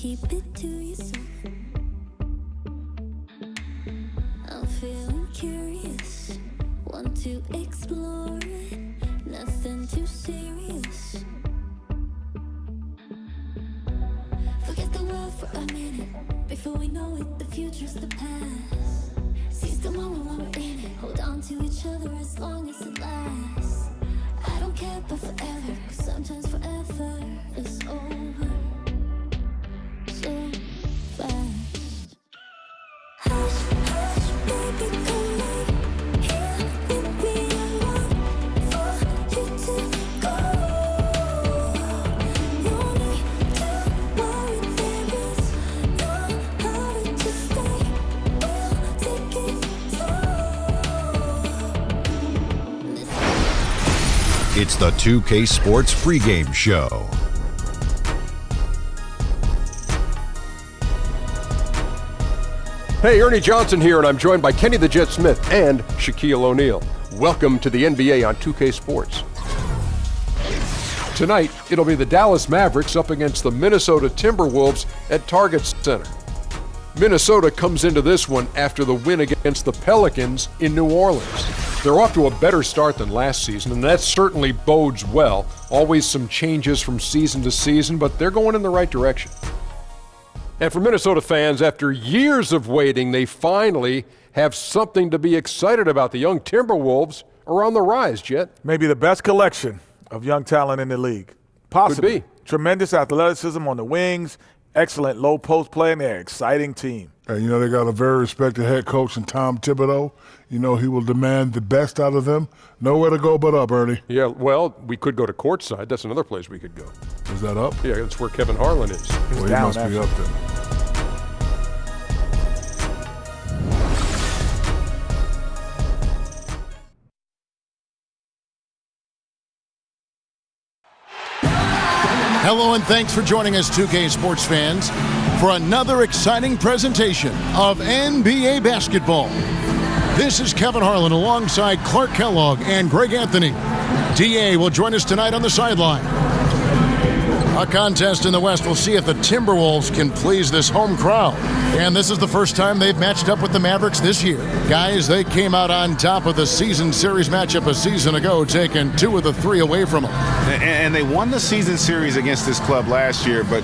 keep it to yourself. I'm feeling curious, want to explore it, nothing too serious. Forget the world for a minute, before we know it, the future's the past. Seize the moment while we're in it, hold on to each other as long as it lasts. I don't care about forever, 'cause sometimes forever is over so fast. Hush, hush, baby, come in here with me. I want for you to go. No need to worry, there is no hurry to stay. We'll take it slow. It's the 2K Sports Pregame Show. Hey, Ernie Johnson here, and I'm joined by Kenny the Jet Smith and Shaquille O'Neal. Welcome to the NBA on 2K Sports. Tonight, it'll be the Dallas Mavericks up against the Minnesota Timberwolves at Target Center. Minnesota comes into this one after the win against the Pelicans in New Orleans. They're off to a better start than last season, and that certainly bodes well. Always some changes from season to season, but they're going in the right direction. And for Minnesota fans, after years of waiting, they finally have something to be excited about. The young Timberwolves are on the rise, Jet. Maybe the best collection of young talent in the league. Possibly. Could be. Tremendous athleticism on the wings, excellent low post play, and they're an exciting team. They got a very respected head coach in Tom Thibodeau. He will demand the best out of them. Nowhere to go but up, Ernie. Yeah, well, we could go to courtside. That's another place we could go. Is that up? Yeah, that's where Kevin Harlan is. Well, he down, must be up there. Hello and thanks for joining us, 2K Sports fans, for another exciting presentation of NBA basketball. This is Kevin Harlan alongside Clark Kellogg and Greg Anthony. DA will join us tonight on the sideline. A contest in the West will see if the Timberwolves can please this home crowd. And this is the first time they've matched up with the Mavericks this year. Guys, they came out on top of the season series matchup a season ago, taking 2 of the 3 away from them. And they won the season series against this club last year, but,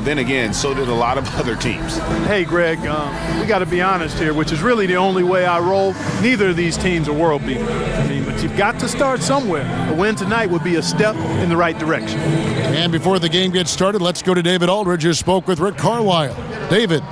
then again, so did a lot of other teams. Hey, Greg, we got to be honest here, which is really the only way I roll. Neither of these teams are world beaters. But you've got to start somewhere. A win tonight would be a step in the right direction. And before the game gets started, let's go to David Aldridge, who spoke with Rick Carlisle. David.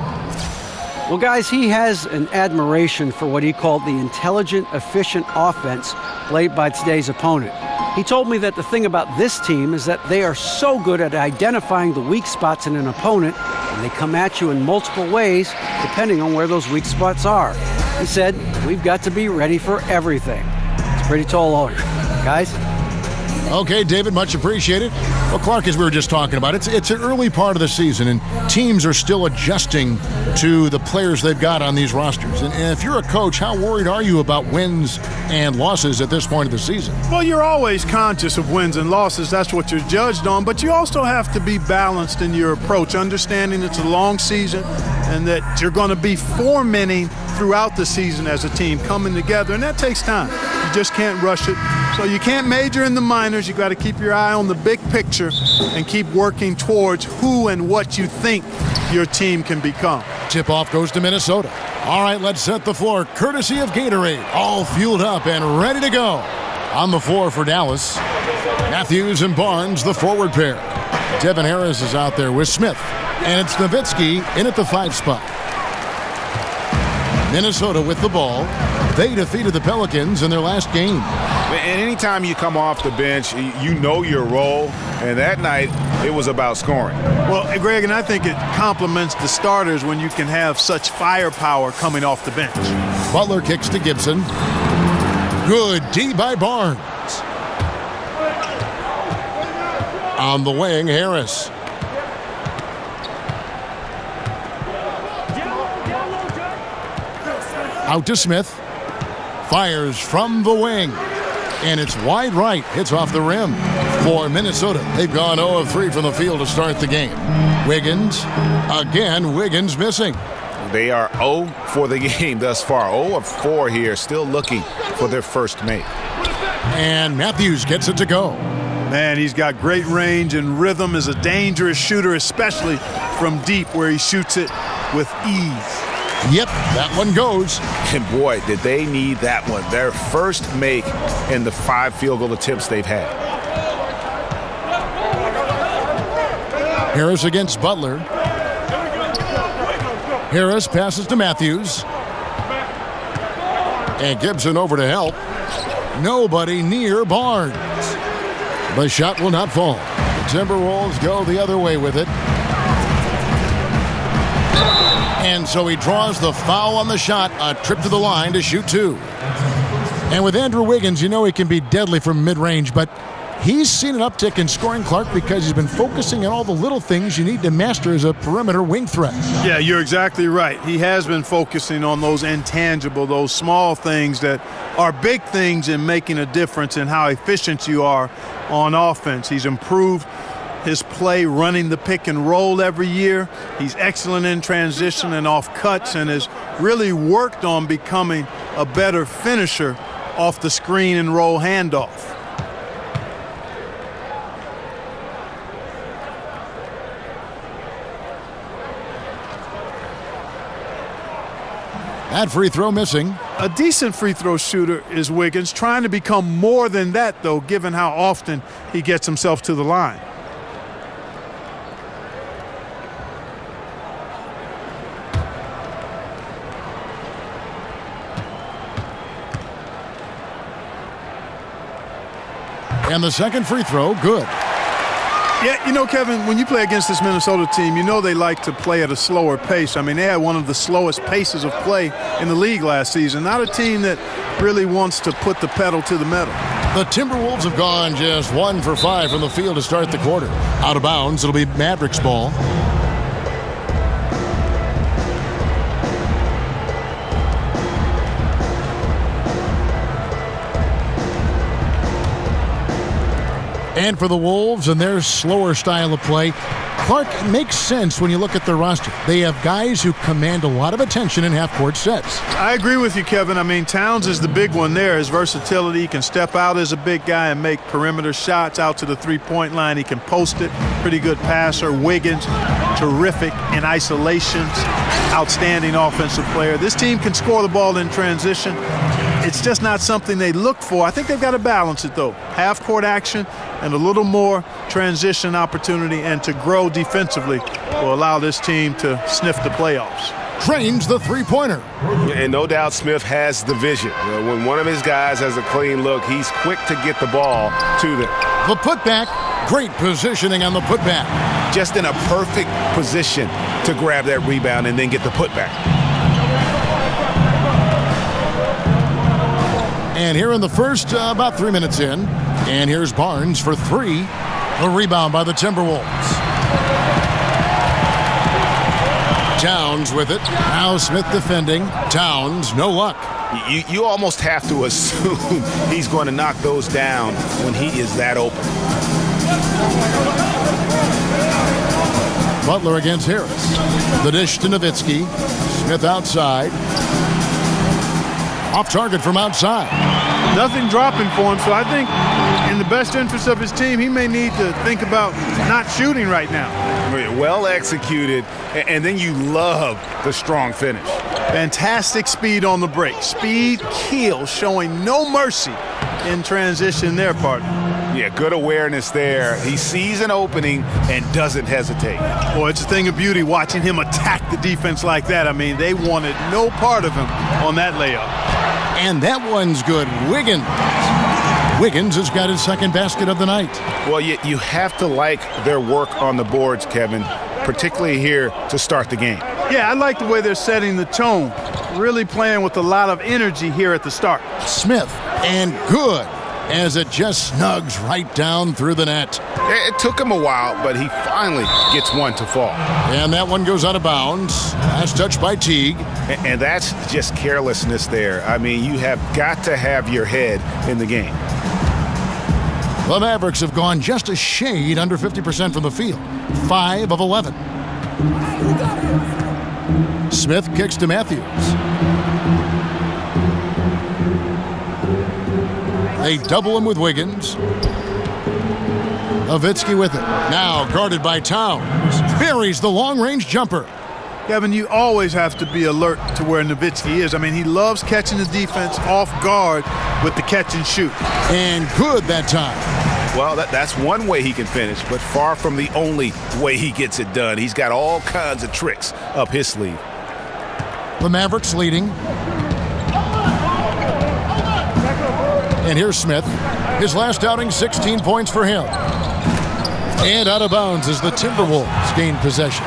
Well, guys, he has an admiration for what he called the intelligent, efficient offense played by today's opponent. He told me that the thing about this team is that they are so good at identifying the weak spots in an opponent, and they come at you in multiple ways depending on where those weak spots are. He said, we've got to be ready for everything. It's a pretty tall order. Guys? Okay, David, much appreciated. Well, Clark, as we were just talking about, it's an early part of the season, and teams are still adjusting to the players they've got on these rosters. And if you're a coach, how worried are you about wins and losses at this point of the season? Well, you're always conscious of wins and losses. That's what you're judged on. But you also have to be balanced in your approach, understanding it's a long season and that you're going to be foremanning throughout the season as a team coming together, and that takes time. You just can't rush it. So you can't major in the minors. You got to keep your eye on the big picture and keep working towards who and what you think your team can become. Tip-off goes to Minnesota. All right, let's set the floor, courtesy of Gatorade. All fueled up and ready to go. On the floor for Dallas, Matthews and Barnes, the forward pair. Devin Harris is out there with Smith. And it's Nowitzki in at the 5 spot. Minnesota with the ball. They defeated the Pelicans in their last game. And anytime you come off the bench, you know your role. And that night, it was about scoring. Well, Greg, and I think it complements the starters when you can have such firepower coming off the bench. Butler kicks to Gibson. Good D by Barnes. On the wing, Harris. Out to Smith. Fires from the wing. And it's wide right. Hits off the rim. For Minnesota, they've gone 0 of 3 from the field to start the game. Wiggins. Again, Wiggins missing. They are 0 for the game thus far. 0 of 4 here, still looking for their first make. And Matthews gets it to go. Man, he's got great range and rhythm, is a dangerous shooter, especially from deep where he shoots it with ease. Yep, that one goes. And boy, did they need that one. Their first make in the 5 field goal attempts they've had. Harris against Butler. Harris passes to Matthews. And Gibson over to help. Nobody near Barnes. The shot will not fall. The Timberwolves go the other way with it. And so he draws the foul on the shot, a trip to the line to shoot 2. And with Andrew Wiggins, you know he can be deadly from mid-range, but he's seen an uptick in scoring, Clark, because he's been focusing on all the little things you need to master as a perimeter wing threat. Yeah, you're exactly right. He has been focusing on those intangible, those small things that are big things in making a difference in how efficient you are on offense. He's improved his play running the pick and roll every year. He's excellent in transition and off cuts and has really worked on becoming a better finisher off the screen and roll handoff. That free throw missing. A decent free throw shooter is Wiggins, trying to become more than that, though, given how often he gets himself to the line. And the second free throw, good. Yeah, you know, Kevin, when you play against this Minnesota team, you know they like to play at a slower pace. I mean, they had one of the slowest paces of play in the league last season. Not a team that really wants to put the pedal to the metal. The Timberwolves have gone just 1 for 5 from the field to start the quarter. Out of bounds, it'll be Mavericks ball. And for the Wolves and their slower style of play, Clark, it makes sense when you look at their roster. They have guys who command a lot of attention in half-court sets. I agree with you, Kevin. I mean, Towns is the big one there. His versatility, he can step out as a big guy and make perimeter shots out to the three-point line. He can post it. Pretty good passer. Wiggins, terrific in isolations. Outstanding offensive player. This team can score the ball in transition. It's just not something they look for. I think they've got to balance it, though. Half-court action and a little more transition opportunity, and to grow defensively will allow this team to sniff the playoffs. Trains the three-pointer. And no doubt Smith has the vision. When one of his guys has a clean look, he's quick to get the ball to them. The putback, great positioning on the putback. Just in a perfect position to grab that rebound and then get the putback. And here in the first, about 3 minutes in, and here's Barnes for 3. The rebound by the Timberwolves. Towns with it. Now Smith defending. Towns, no luck. You almost have to assume he's going to knock those down when he is that open. Butler against Harris. The dish to Nowitzki. Smith outside. Off target from outside. Nothing dropping for him, so I think in the best interest of his team, he may need to think about not shooting right now. Well executed, and then you love the strong finish. Fantastic speed on the break. Speed kills, showing no mercy in transition there, partner. Yeah, good awareness there. He sees an opening and doesn't hesitate. Boy, it's a thing of beauty watching him attack the defense like that. I mean, they wanted no part of him on that layup. And that one's good. Wiggins has got his second basket of the night. Well, you have to like their work on the boards, Kevin, particularly here to start the game. Yeah, I like the way they're setting the tone. Really playing with a lot of energy here at the start. Smith, and good, as it just snugs right down through the net. It took him a while, but he finally gets one to fall. And that one goes out of bounds. That's touched by Teague. And that's just carelessness there. I mean, you have got to have your head in the game. The Mavericks have gone just a shade under 50% from the field. 5 of 11. Smith kicks to Matthews. They double him with Wiggins. Nowitzki with it. Now guarded by Towns. Buries the long-range jumper. Kevin, you always have to be alert to where Nowitzki is. I mean, he loves catching the defense off guard with the catch and shoot. And good that time. Well, that's one way he can finish, but far from the only way he gets it done. He's got all kinds of tricks up his sleeve. The Mavericks leading. And here's Smith. His last outing, 16 points for him. And out of bounds as the Timberwolves gain possession.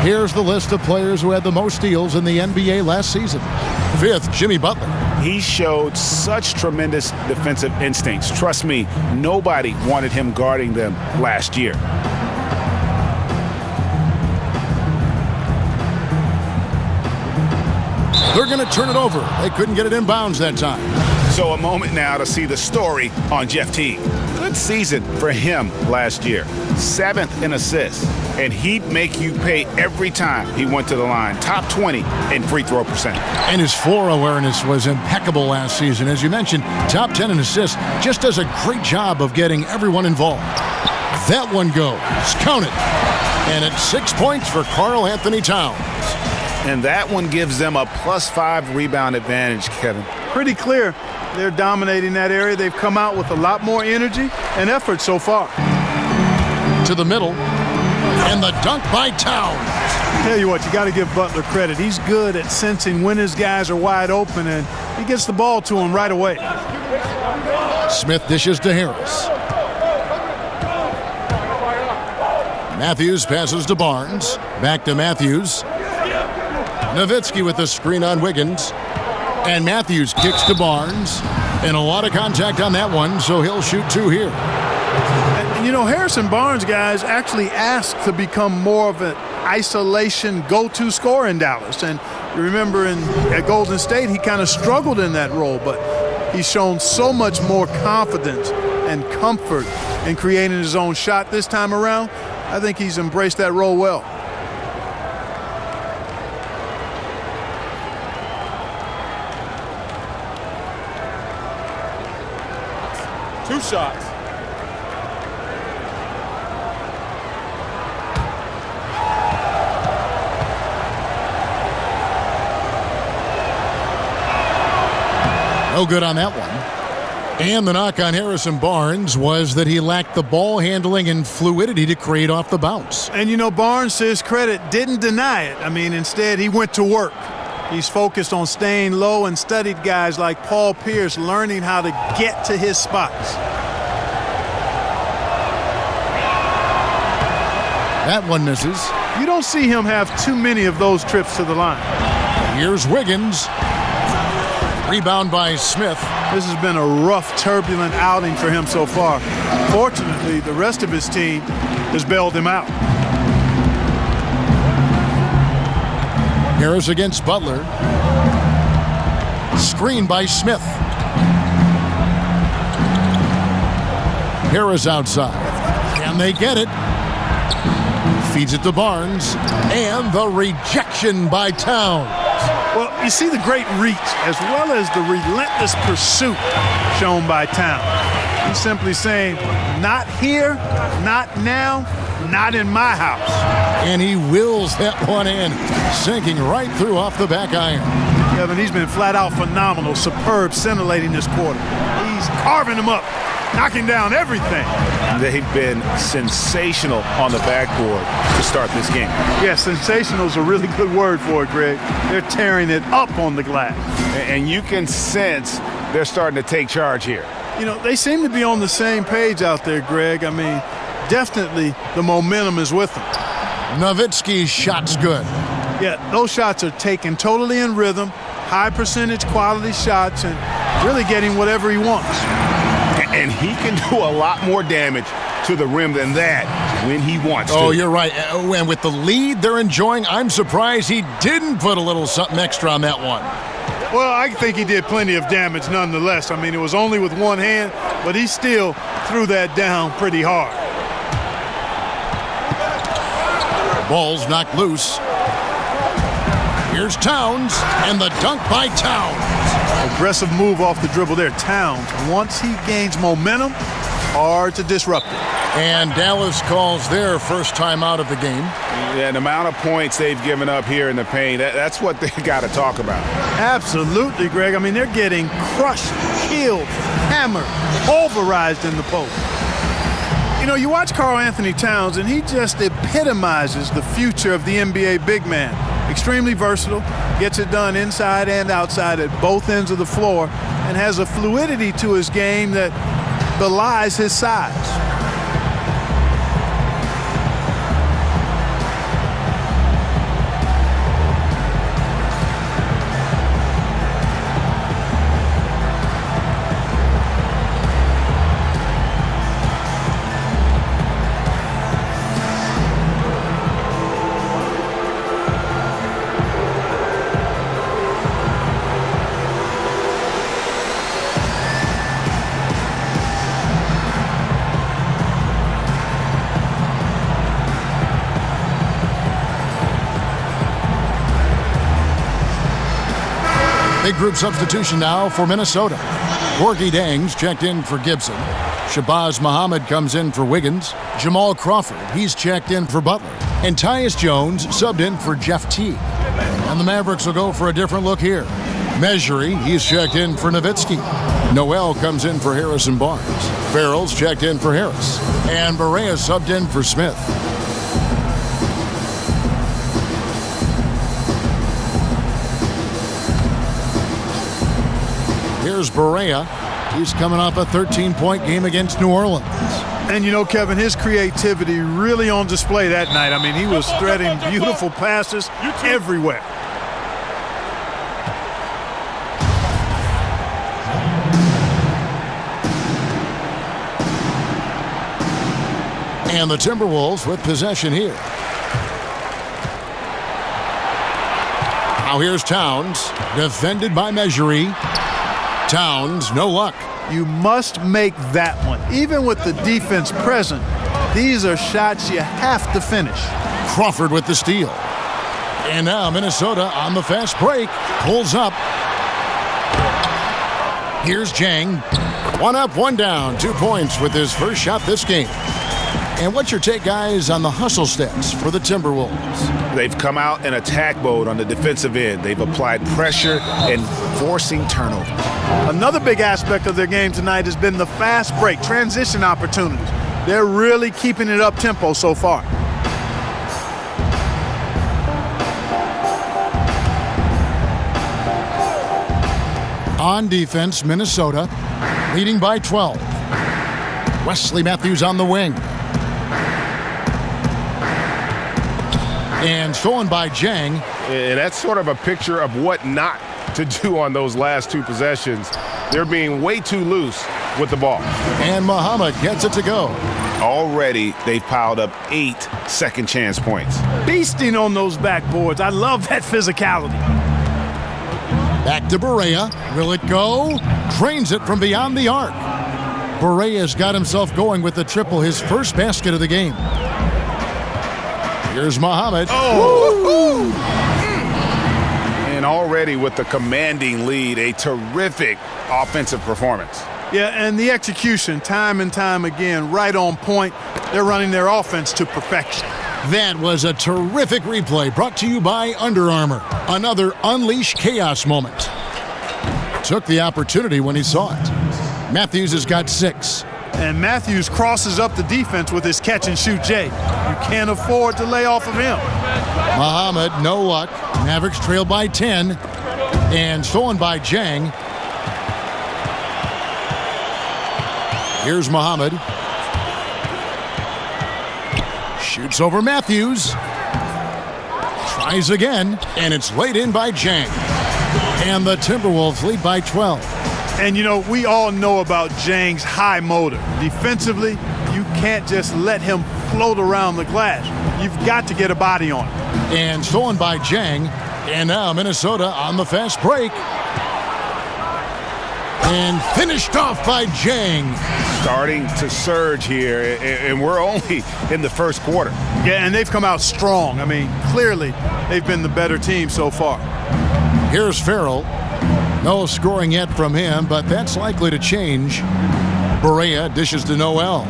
Here's the list of players who had the most steals in the NBA last season. 5th, Jimmy Butler. He showed such tremendous defensive instincts. Trust me, nobody wanted him guarding them last year. They're going to turn it over. They couldn't get it in bounds that time. So a moment now to see the story on Jeff Teague. Good season for him last year. 7th in assists. And he'd make you pay every time he went to the line. Top 20 in free throw percentage. And his floor awareness was impeccable last season. As you mentioned, top 10 in assists. Just does a great job of getting everyone involved. That one goes. Count it. And it's 6 points for Karl Anthony Towns. And that one gives them a +5 rebound advantage, Kevin. Pretty clear. They're dominating that area. They've come out with a lot more energy and effort so far. To the middle. And the dunk by Towns. Tell you what, you got to give Butler credit. He's good at sensing when his guys are wide open, and he gets the ball to him right away. Smith dishes to Harris. Matthews passes to Barnes. Back to Matthews. Nowitzki with the screen on Wiggins. And Matthews kicks to Barnes. And a lot of contact on that one, so he'll shoot 2 here. And, you know, Harrison Barnes, guys, actually asked to become more of an isolation go-to scorer in Dallas. And you remember at Golden State, he kind of struggled in that role, but he's shown so much more confidence and comfort in creating his own shot this time around. I think he's embraced that role well. Two shots. No good on that one. And the knock on Harrison Barnes was that he lacked the ball handling and fluidity to create off the bounce. And, you know, Barnes, to his credit, didn't deny it. I mean, instead, he went to work. He's focused on staying low and studied guys like Paul Pierce, learning how to get to his spots. That one misses. You don't see him have too many of those trips to the line. Here's Wiggins. Rebound by Smith. This has been a rough, turbulent outing for him so far. Fortunately, the rest of his team has bailed him out. Harris against Butler. Screen by Smith. Harris outside. Can they get it? Feeds it to Barnes. And the rejection by Towns. Well, you see the great reach as well as the relentless pursuit shown by Towns. He's simply saying, not here, not now, not in my house. And he wills that one in, sinking right through off the back iron. Kevin, he's been flat out phenomenal, superb, scintillating this quarter. He's carving them up, knocking down everything. They've been sensational on the backboard to start this game. Yeah, sensational is a really good word for it, Greg. They're tearing it up on the glass. And you can sense they're starting to take charge here. You know, they seem to be on the same page out there, Greg. I mean, definitely the momentum is with them. Nowitzki's shot's good. Yeah, those shots are taken totally in rhythm, high percentage quality shots, and really getting whatever he wants. And he can do a lot more damage to the rim than that when he wants to. Oh, you're right. And with the lead they're enjoying, I'm surprised he didn't put a little something extra on that one. Well, I think he did plenty of damage nonetheless. I mean, it was only with one hand, but he still threw that down pretty hard. Ball's knocked loose. Here's Towns, and the dunk by Towns. Aggressive move off the dribble there. Towns, once he gains momentum, hard to disrupt it. And Dallas calls their first time out of the game. Yeah, the amount of points they've given up here in the paint, that's what they got to talk about. Absolutely, Greg. I mean, they're getting crushed, killed, hammered, pulverized in the post. You know, you watch Karl Anthony Towns, and he just epitomizes the future of the NBA big man. Extremely versatile, gets it done inside and outside at both ends of the floor, and has a fluidity to his game that belies his size. Big group substitution now for Minnesota. Gorgie Dangs checked in for Gibson. Shabazz Muhammad comes in for Wiggins. Jamal Crawford, he's checked in for Butler. And Tyus Jones subbed in for Jeff Teague. And the Mavericks will go for a different look here. Measury, he's checked in for Nowitzki. Noel comes in for Harrison Barnes. Farrell's checked in for Harris. And Barea subbed in for Smith. Here's Barea. He's coming off a 13-point game against New Orleans. And you know, Kevin, his creativity really on display that night. I mean, he was threading beautiful passes everywhere. And the Timberwolves with possession here. Now here's Towns, defended by Measury. Towns, no luck. You must make that one. Even with the defense present, these are shots you have to finish. Crawford with the steal. And now Minnesota on the fast break. Pulls up. Here's Jang. One up, one down. 2 points with his first shot this game. And what's your take, guys, on the hustle stats for the Timberwolves? They've come out in attack mode on the defensive end. They've applied pressure and forcing turnovers. Another big aspect of their game tonight has been the fast break, transition opportunities. They're really keeping it up tempo so far. On defense, Minnesota leading by 12. Wesley Matthews on the wing. And stolen by Jang. And that's sort of a picture of what not to do on those last two possessions. They're being way too loose with the ball. And Muhammad gets it to go. Already, they've piled up 8 second chance points. Beasting on those backboards. I love that physicality. Back to Barea. Will it go? Drains it from beyond the arc. Barea's got himself going with the triple, his first basket of the game. Here's Muhammad. Oh! And already with the commanding lead, a terrific offensive performance. Yeah, and the execution, time and time again, right on point. They're running their offense to perfection. That was a terrific replay brought to you by Under Armour. Another Unleash Chaos moment. Took the opportunity when he saw it. Matthews has got 6. And Matthews crosses up the defense with his catch-and-shoot J. You can't afford to lay off of him. Muhammad, no luck. Mavericks trail by 10. And stolen by Jang. Here's Muhammad. Shoots over Matthews. Tries again, and it's laid in by Jang. And the Timberwolves lead by 12. And, you know, we all know about Jang's high motor. Defensively, you can't just let him float around the glass. You've got to get a body on him. And stolen by Jang. And now Minnesota on the fast break. And finished off by Jang. Starting to surge here, and we're only in the first quarter. Yeah, and they've come out strong. I mean, clearly they've been the better team so far. Here's Farrell. No scoring yet from him, but that's likely to change. Barea dishes to Noel.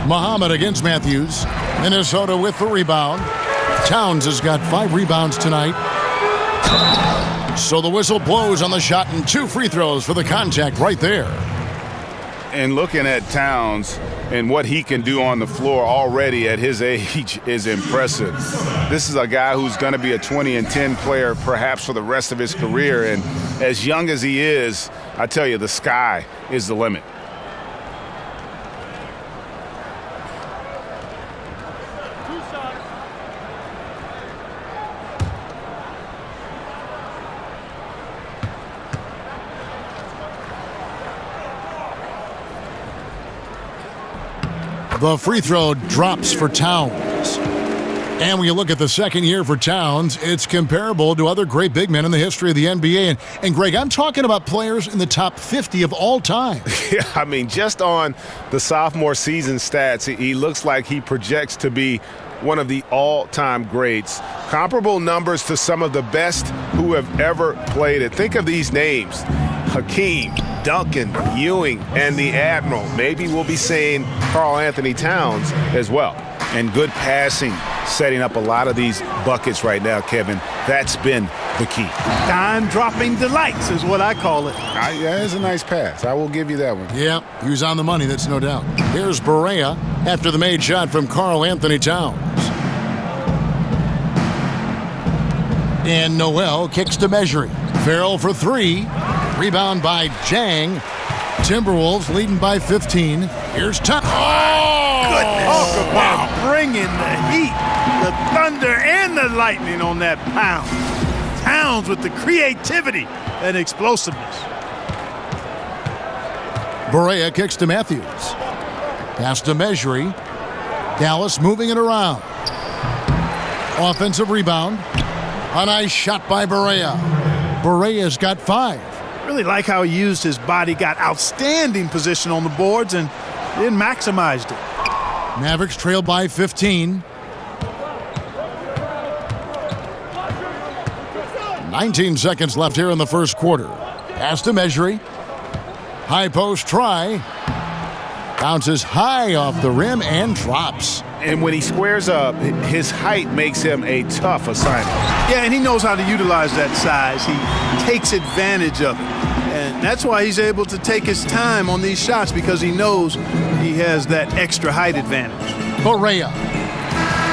Muhammad against Matthews. Minnesota with the rebound. Towns has got 5 rebounds tonight. So the whistle blows on the shot and 2 free throws for the contact right there. And looking at Towns and what he can do on the floor already at his age is impressive. This is a guy who's going to be a 20 and 10 player perhaps for the rest of his career. And as young as he is, I tell you, the sky is the limit. The free throw drops for Towns. And when you look at the second year for Towns, it's comparable to other great big men in the history of the NBA. And Greg, I'm talking about players in the top 50 of all time. Yeah, I mean, just on the sophomore season stats, he looks like he projects to be one of the all-time greats. Comparable numbers to some of the best who have ever played it. Think of these names: Hakeem, Duncan, Ewing, and the Admiral. Maybe we'll be saying Karl Anthony Towns as well. And good passing, setting up a lot of these buckets right now, Kevin. That's been the key. Time-dropping delights is what I call it. Yeah, it's a nice pass. I will give you that one. Yeah, he was on the money, that's no doubt. Here's Barea after the made shot from Karl Anthony Towns. And Noel kicks to Measuring. Farrell for 3. Rebound by Jang. Timberwolves leading by 15. Here's Tuck. Goodness. Talk about bringing the heat, the thunder, and the lightning on that pound. Towns with the creativity and explosiveness. Barea kicks to Matthews. Pass to Measuring. Dallas moving it around. Offensive rebound. A nice shot by Barea. Barea's got 5. Really like how he used his body, got outstanding position on the boards, and then maximized it. Mavericks trail by 15. 19 seconds left here in the first quarter. Pass to Measuring. High post try. Bounces high off the rim and drops. And when he squares up, his height makes him a tough assignment. Yeah, and he knows how to utilize that size. He takes advantage of it. And that's why he's able to take his time on these shots, because he knows he has that extra height advantage. Barea.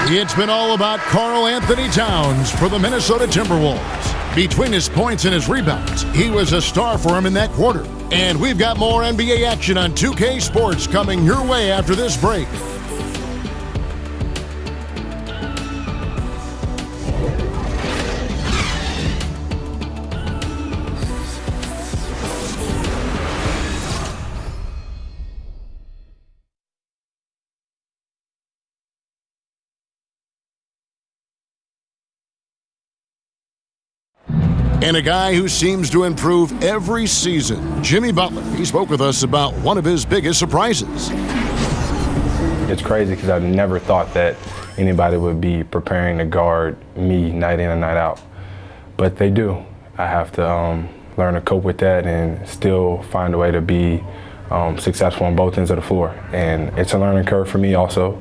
It's been all about Karl Anthony Towns for the Minnesota Timberwolves. Between his points and his rebounds, he was a star for him in that quarter. And we've got more NBA action on 2K Sports coming your way after this break. And a guy who seems to improve every season, Jimmy Butler. He spoke with us about one of his biggest surprises. It's crazy because I never thought that anybody would be preparing to guard me night in and night out. But they do. I have to learn to cope with that and still find a way to be successful on both ends of the floor. And it's a learning curve for me also,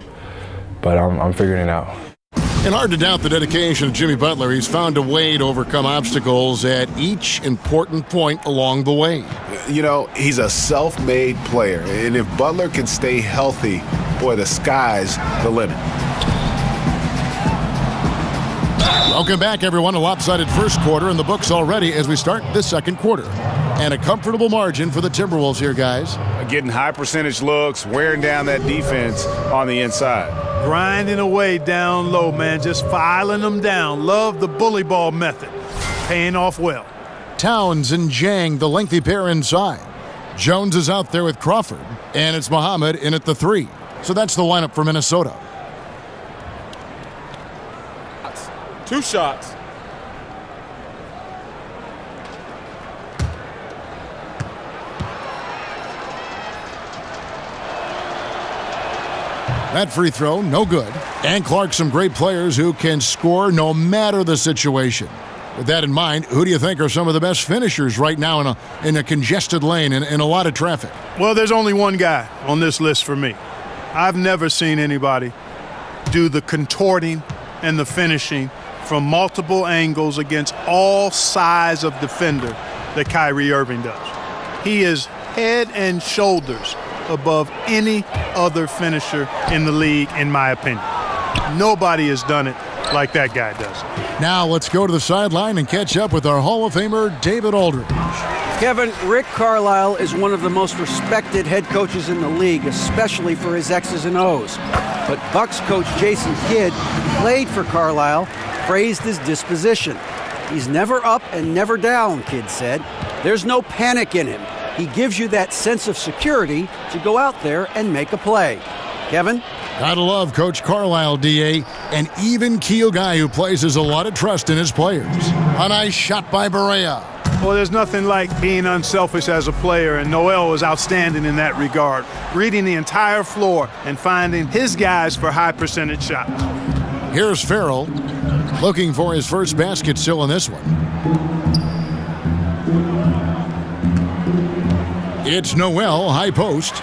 but I'm figuring it out. And hard to doubt the dedication of Jimmy Butler. He's found a way to overcome obstacles at each important point along the way. You know, he's a self-made player. And if Butler can stay healthy, boy, the sky's the limit. Welcome back, everyone. A lopsided first quarter in the books already as we start the second quarter. And a comfortable margin for the Timberwolves here, guys. Getting high percentage looks, wearing down that defense on the inside. Grinding away down low, man, just filing them down. Love the bully ball method. Paying off well. Towns and Jang, the lengthy pair inside. Jones is out there with Crawford, and it's Muhammad in at the 3. So that's the lineup for Minnesota. 2 shots. That free throw, no good. And Clark, some great players who can score no matter the situation. With that in mind, who do you think are some of the best finishers right now in a congested lane and in a lot of traffic? Well, there's only one guy on this list for me. I've never seen anybody do the contorting and the finishing from multiple angles against all size of defender that Kyrie Irving does. He is head and shoulders above any other finisher in the league, in my opinion. Nobody has done it like that guy does. Now let's go to the sideline and catch up with our Hall of Famer, David Aldridge. Kevin, Rick Carlisle is one of the most respected head coaches in the league, especially for his X's and O's. But Bucks coach Jason Kidd, who played for Carlisle, praised his disposition. He's never up and never down, Kidd said. There's no panic in him. He gives you that sense of security to go out there and make a play. Kevin? Gotta love Coach Carlisle, D.A., an even-keel guy who places a lot of trust in his players. A nice shot by Barea. Well, there's nothing like being unselfish as a player, and Noel was outstanding in that regard, reading the entire floor and finding his guys for high-percentage shots. Here's Farrell, looking for his first basket still in this one. It's Noel, high post.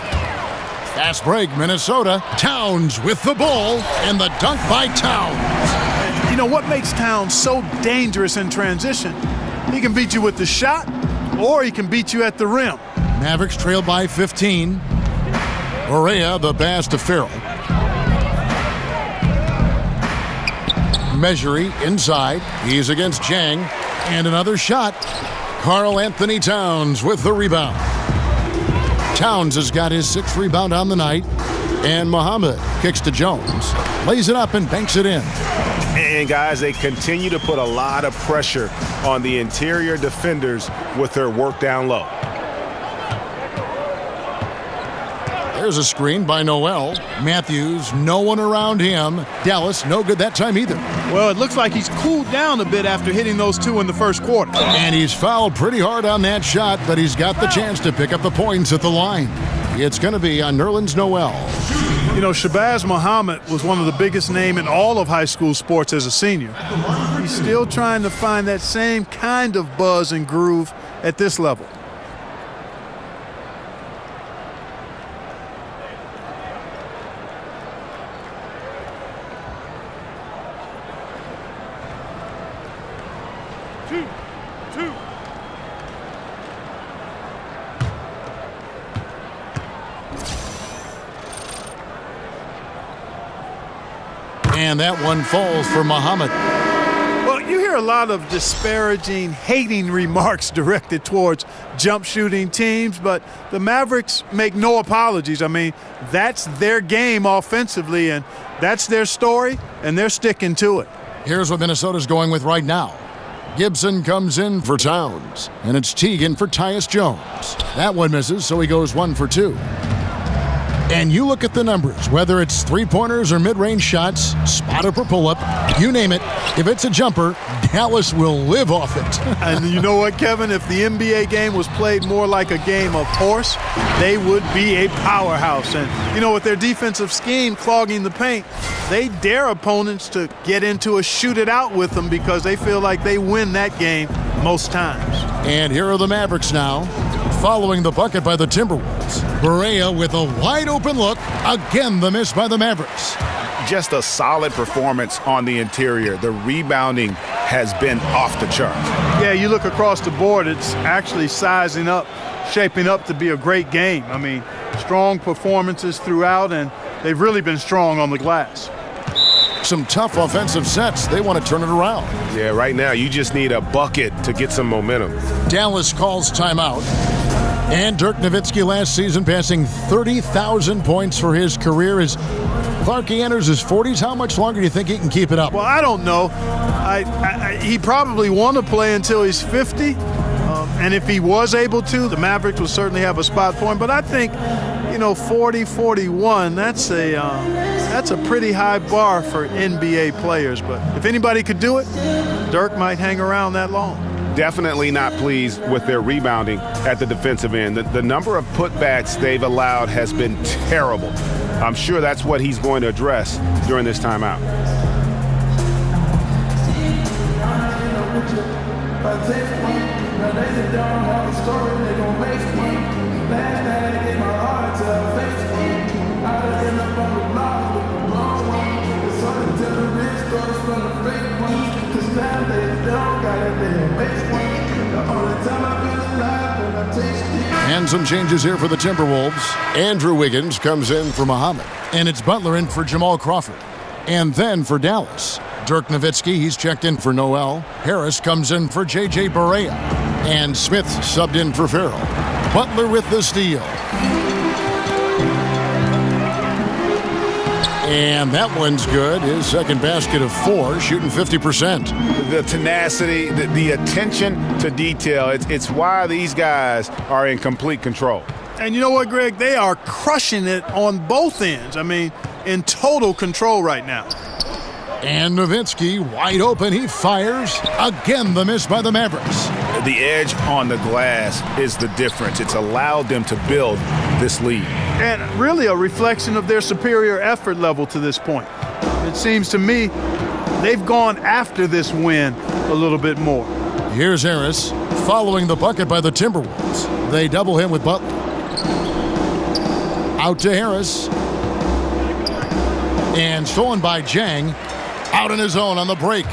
Fast break, Minnesota. Towns with the ball, and the dunk by Towns. You know what makes Towns so dangerous in transition? He can beat you with the shot, or he can beat you at the rim. Mavericks trail by 15. Barea, the pass to Farrell. Measury inside. He's against Jang. And another shot. Karl Anthony Towns with the rebound. Towns has got his 6th rebound on the night. And Muhammad kicks to Jones. Lays it up and banks it in. And guys, they continue to put a lot of pressure on the interior defenders with their work down low. There's a screen by Noel. Matthews, no one around him. Dallas, no good that time either. Well, it looks like he's cooled down a bit after hitting those two in the first quarter. And he's fouled pretty hard on that shot, but he's got the chance to pick up the points at the line. It's going to be on Nerlens Noel. You know, Shabazz Muhammad was one of the biggest names in all of high school sports as a senior. He's still trying to find that same kind of buzz and groove at this level. And that one falls for Muhammad. Well, you hear a lot of disparaging, hating remarks directed towards jump shooting teams, but the Mavericks make no apologies. I mean, that's their game offensively, and that's their story, and they're sticking to it. Here's what Minnesota's going with right now. Gibson comes in for Towns, and it's Teagan for Tyus Jones. That one misses, so he goes 1 for 2. And you look at the numbers, whether it's three-pointers or mid-range shots, spot-up or pull-up, you name it. If it's a jumper, Dallas will live off it. And you know what, Kevin? If the NBA game was played more like a game of horse, they would be a powerhouse. And, you know, with their defensive scheme clogging the paint, they dare opponents to get into a shoot-it-out with them because they feel like they win that game most times. And here are the Mavericks now, following the bucket by the Timberwolves. Barea with a wide-open look. Again, the miss by the Mavericks. Just a solid performance on the interior. The rebounding has been off the charts. Yeah, you look across the board, it's actually sizing up, shaping up to be a great game. I mean, strong performances throughout, and they've really been strong on the glass. Some tough offensive sets. They want to turn it around. Yeah, right now you just need a bucket to get some momentum. Dallas calls timeout. And Dirk Nowitzki last season passing 30,000 points for his career. As Clarkie enters his 40s, how much longer do you think he can keep it up? Well, I don't know. He probably want to play until he's 50. And if he was able to, the Mavericks would certainly have a spot for him. But I think, 40, 41, that's a pretty high bar for NBA players. But if anybody could do it, Dirk might hang around that long. Definitely not pleased with their rebounding at the defensive end. The number of putbacks they've allowed has been terrible. I'm sure that's what he's going to address during this timeout. And some changes here for the Timberwolves. Andrew Wiggins comes in for Muhammad. And it's Butler in for Jamal Crawford. And then for Dallas, Dirk Nowitzki, he's checked in for Noel. Harris comes in for J.J. Barea. And Smith subbed in for Farrell. Butler with the steal. And that one's good. His second basket of 4, shooting 50%. The tenacity, the attention to detail, it's why these guys are in complete control. And you know what, Greg? They are crushing it on both ends. I mean, in total control right now. And Nowitzki wide open. He fires. Again, the miss by the Mavericks. The edge on the glass is the difference. It's allowed them to build this lead. And really a reflection of their superior effort level to this point. It seems to me they've gone after this win a little bit more. Here's Harris following the bucket by the Timberwolves. They double him with Butler. Out to Harris. And stolen by Jang. Out on his own on the break.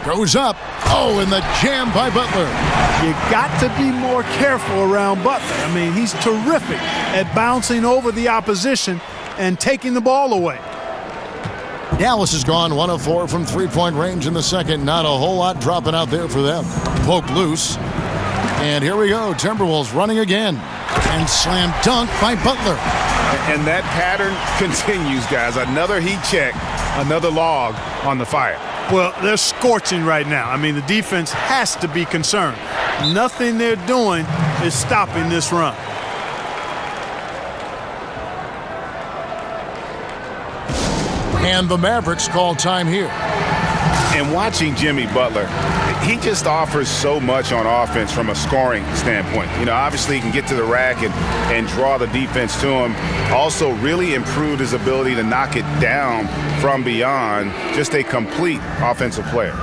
Goes up. Oh, and the jam by Butler. You got to be more careful around Butler. I mean, he's terrific at bouncing over the opposition and taking the ball away. Dallas has gone 1 of 4 from three-point range in the second. Not a whole lot dropping out there for them. Poke loose. And here we go. Timberwolves running again. And slam dunk by Butler. And that pattern continues, guys. Another heat check, another log on the fire. Well, they're scorching right now. I mean, the defense has to be concerned. Nothing they're doing is stopping this run. And the Mavericks call time here. And watching Jimmy Butler, he just offers so much on offense from a scoring standpoint. You know, obviously he can get to the rack and draw the defense to him. Also really improved his ability to knock it down from beyond. Just a complete offensive player.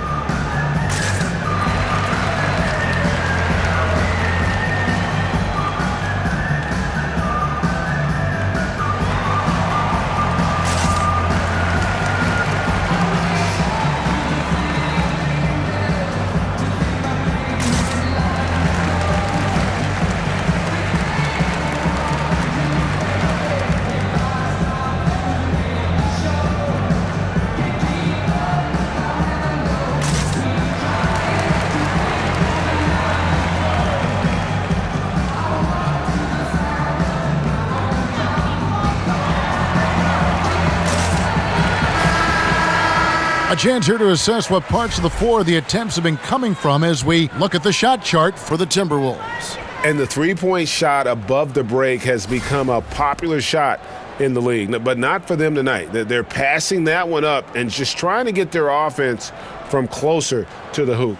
A chance here to assess what parts of the floor the attempts have been coming from as we look at the shot chart for the Timberwolves. And the three-point shot above the break has become a popular shot in the league, but not for them tonight. They're passing that one up and just trying to get their offense from closer to the hoop.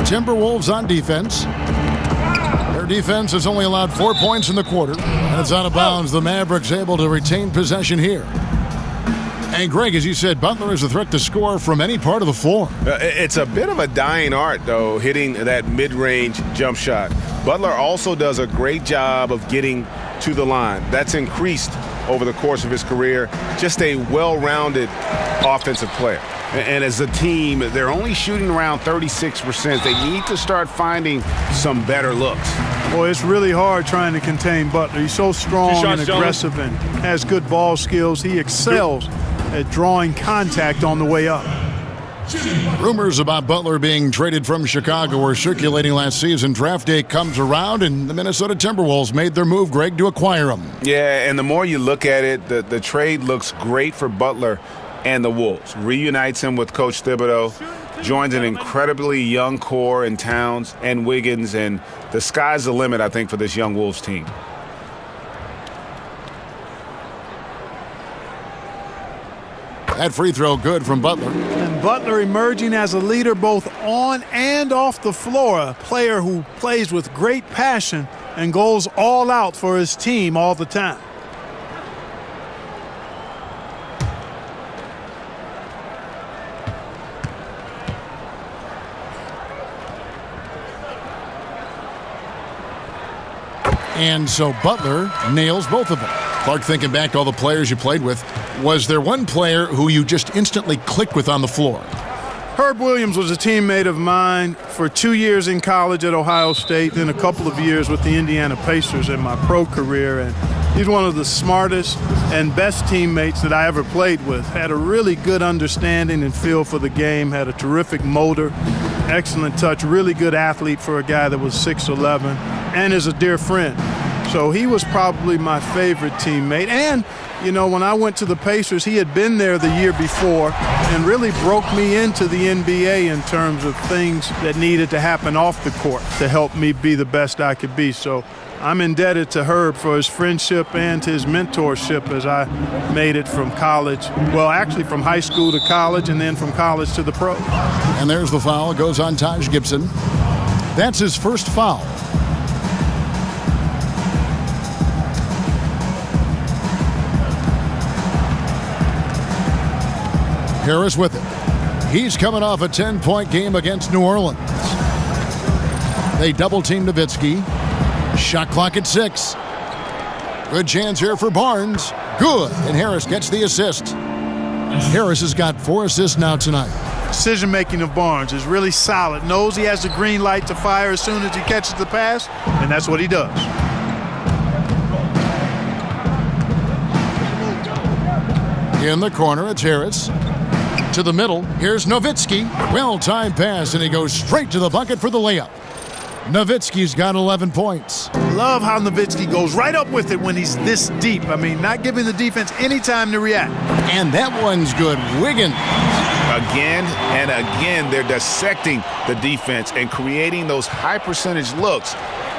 Timberwolves on defense. Their defense has only allowed 4 points in the quarter, and it's out of bounds. The Mavericks able to retain possession here. And Greg, as you said, Butler is a threat to score from any part of the floor. It's a bit of a dying art, though, hitting that mid-range jump shot. Butler also does a great job of getting to the line. That's increased over the course of his career. Just a well-rounded offensive player. And as a team, they're only shooting around 36%. They need to start finding some better looks. Boy, it's really hard trying to contain Butler. He's so strong and aggressive and has good ball skills. He excels at drawing contact on the way up. Rumors about Butler being traded from Chicago were circulating last season. Draft day comes around, and the Minnesota Timberwolves made their move, Greg, to acquire him. Yeah, and the more you look at it, the trade looks great for Butler and the Wolves. Reunites him with Coach Thibodeau, joins an incredibly young core in Towns and Wiggins, and the sky's the limit, I think, for this young Wolves team. That free throw good from Butler. And Butler emerging as a leader both on and off the floor, a player who plays with great passion and goes all out for his team all the time. And so Butler nails both of them. Clark, thinking back to all the players you played with, was there one player who you just instantly clicked with on the floor? Herb Williams was a teammate of mine for 2 years in college at Ohio State, then a couple of years with the Indiana Pacers in my pro career. And he's one of the smartest and best teammates that I ever played with. Had a really good understanding and feel for the game, had a terrific motor, excellent touch, really good athlete for a guy that was 6'11", and is a dear friend. So he was probably my favorite teammate. And, you know, when I went to the Pacers, he had been there the year before and really broke me into the NBA in terms of things that needed to happen off the court to help me be the best I could be. So I'm indebted to Herb for his friendship and his mentorship as I made it from college. Well, actually from high school to college and then from college to the pros. And there's the foul. It goes on Taj Gibson. That's his first foul. Harris with it. He's coming off a 10-point game against New Orleans. They double-team Nowitzki. Shot clock at 6. Good chance here for Barnes. Good. And Harris gets the assist. Harris has got 4 assists now tonight. Decision-making of Barnes is really solid. Knows he has the green light to fire as soon as he catches the pass, and that's what he does. In the corner, it's Harris. To the middle, here's Nowitzki. Well-timed pass, and he goes straight to the bucket for the layup. Nowitzki's got 11 points. Love how Nowitzki goes right up with it when he's this deep. I mean, not giving the defense any time to react. And that one's good. Wiggins. Again and again, they're dissecting the defense and creating those high-percentage looks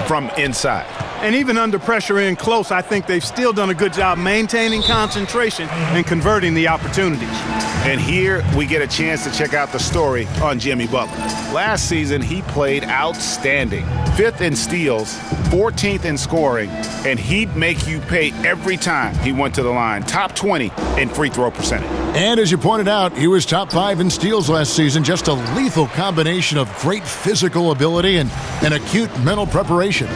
from inside. And even under pressure in close, I think they've still done a good job maintaining concentration and converting the opportunities. And here we get a chance to check out the story on Jimmy Butler. Last season, he played outstanding. 5th in steals, 14th in scoring, and he'd make you pay every time he went to the line. Top 20 in free throw percentage. And as you pointed out, he was top 5 in steals last season. Just a lethal combination of great physical ability and acute mental preparation.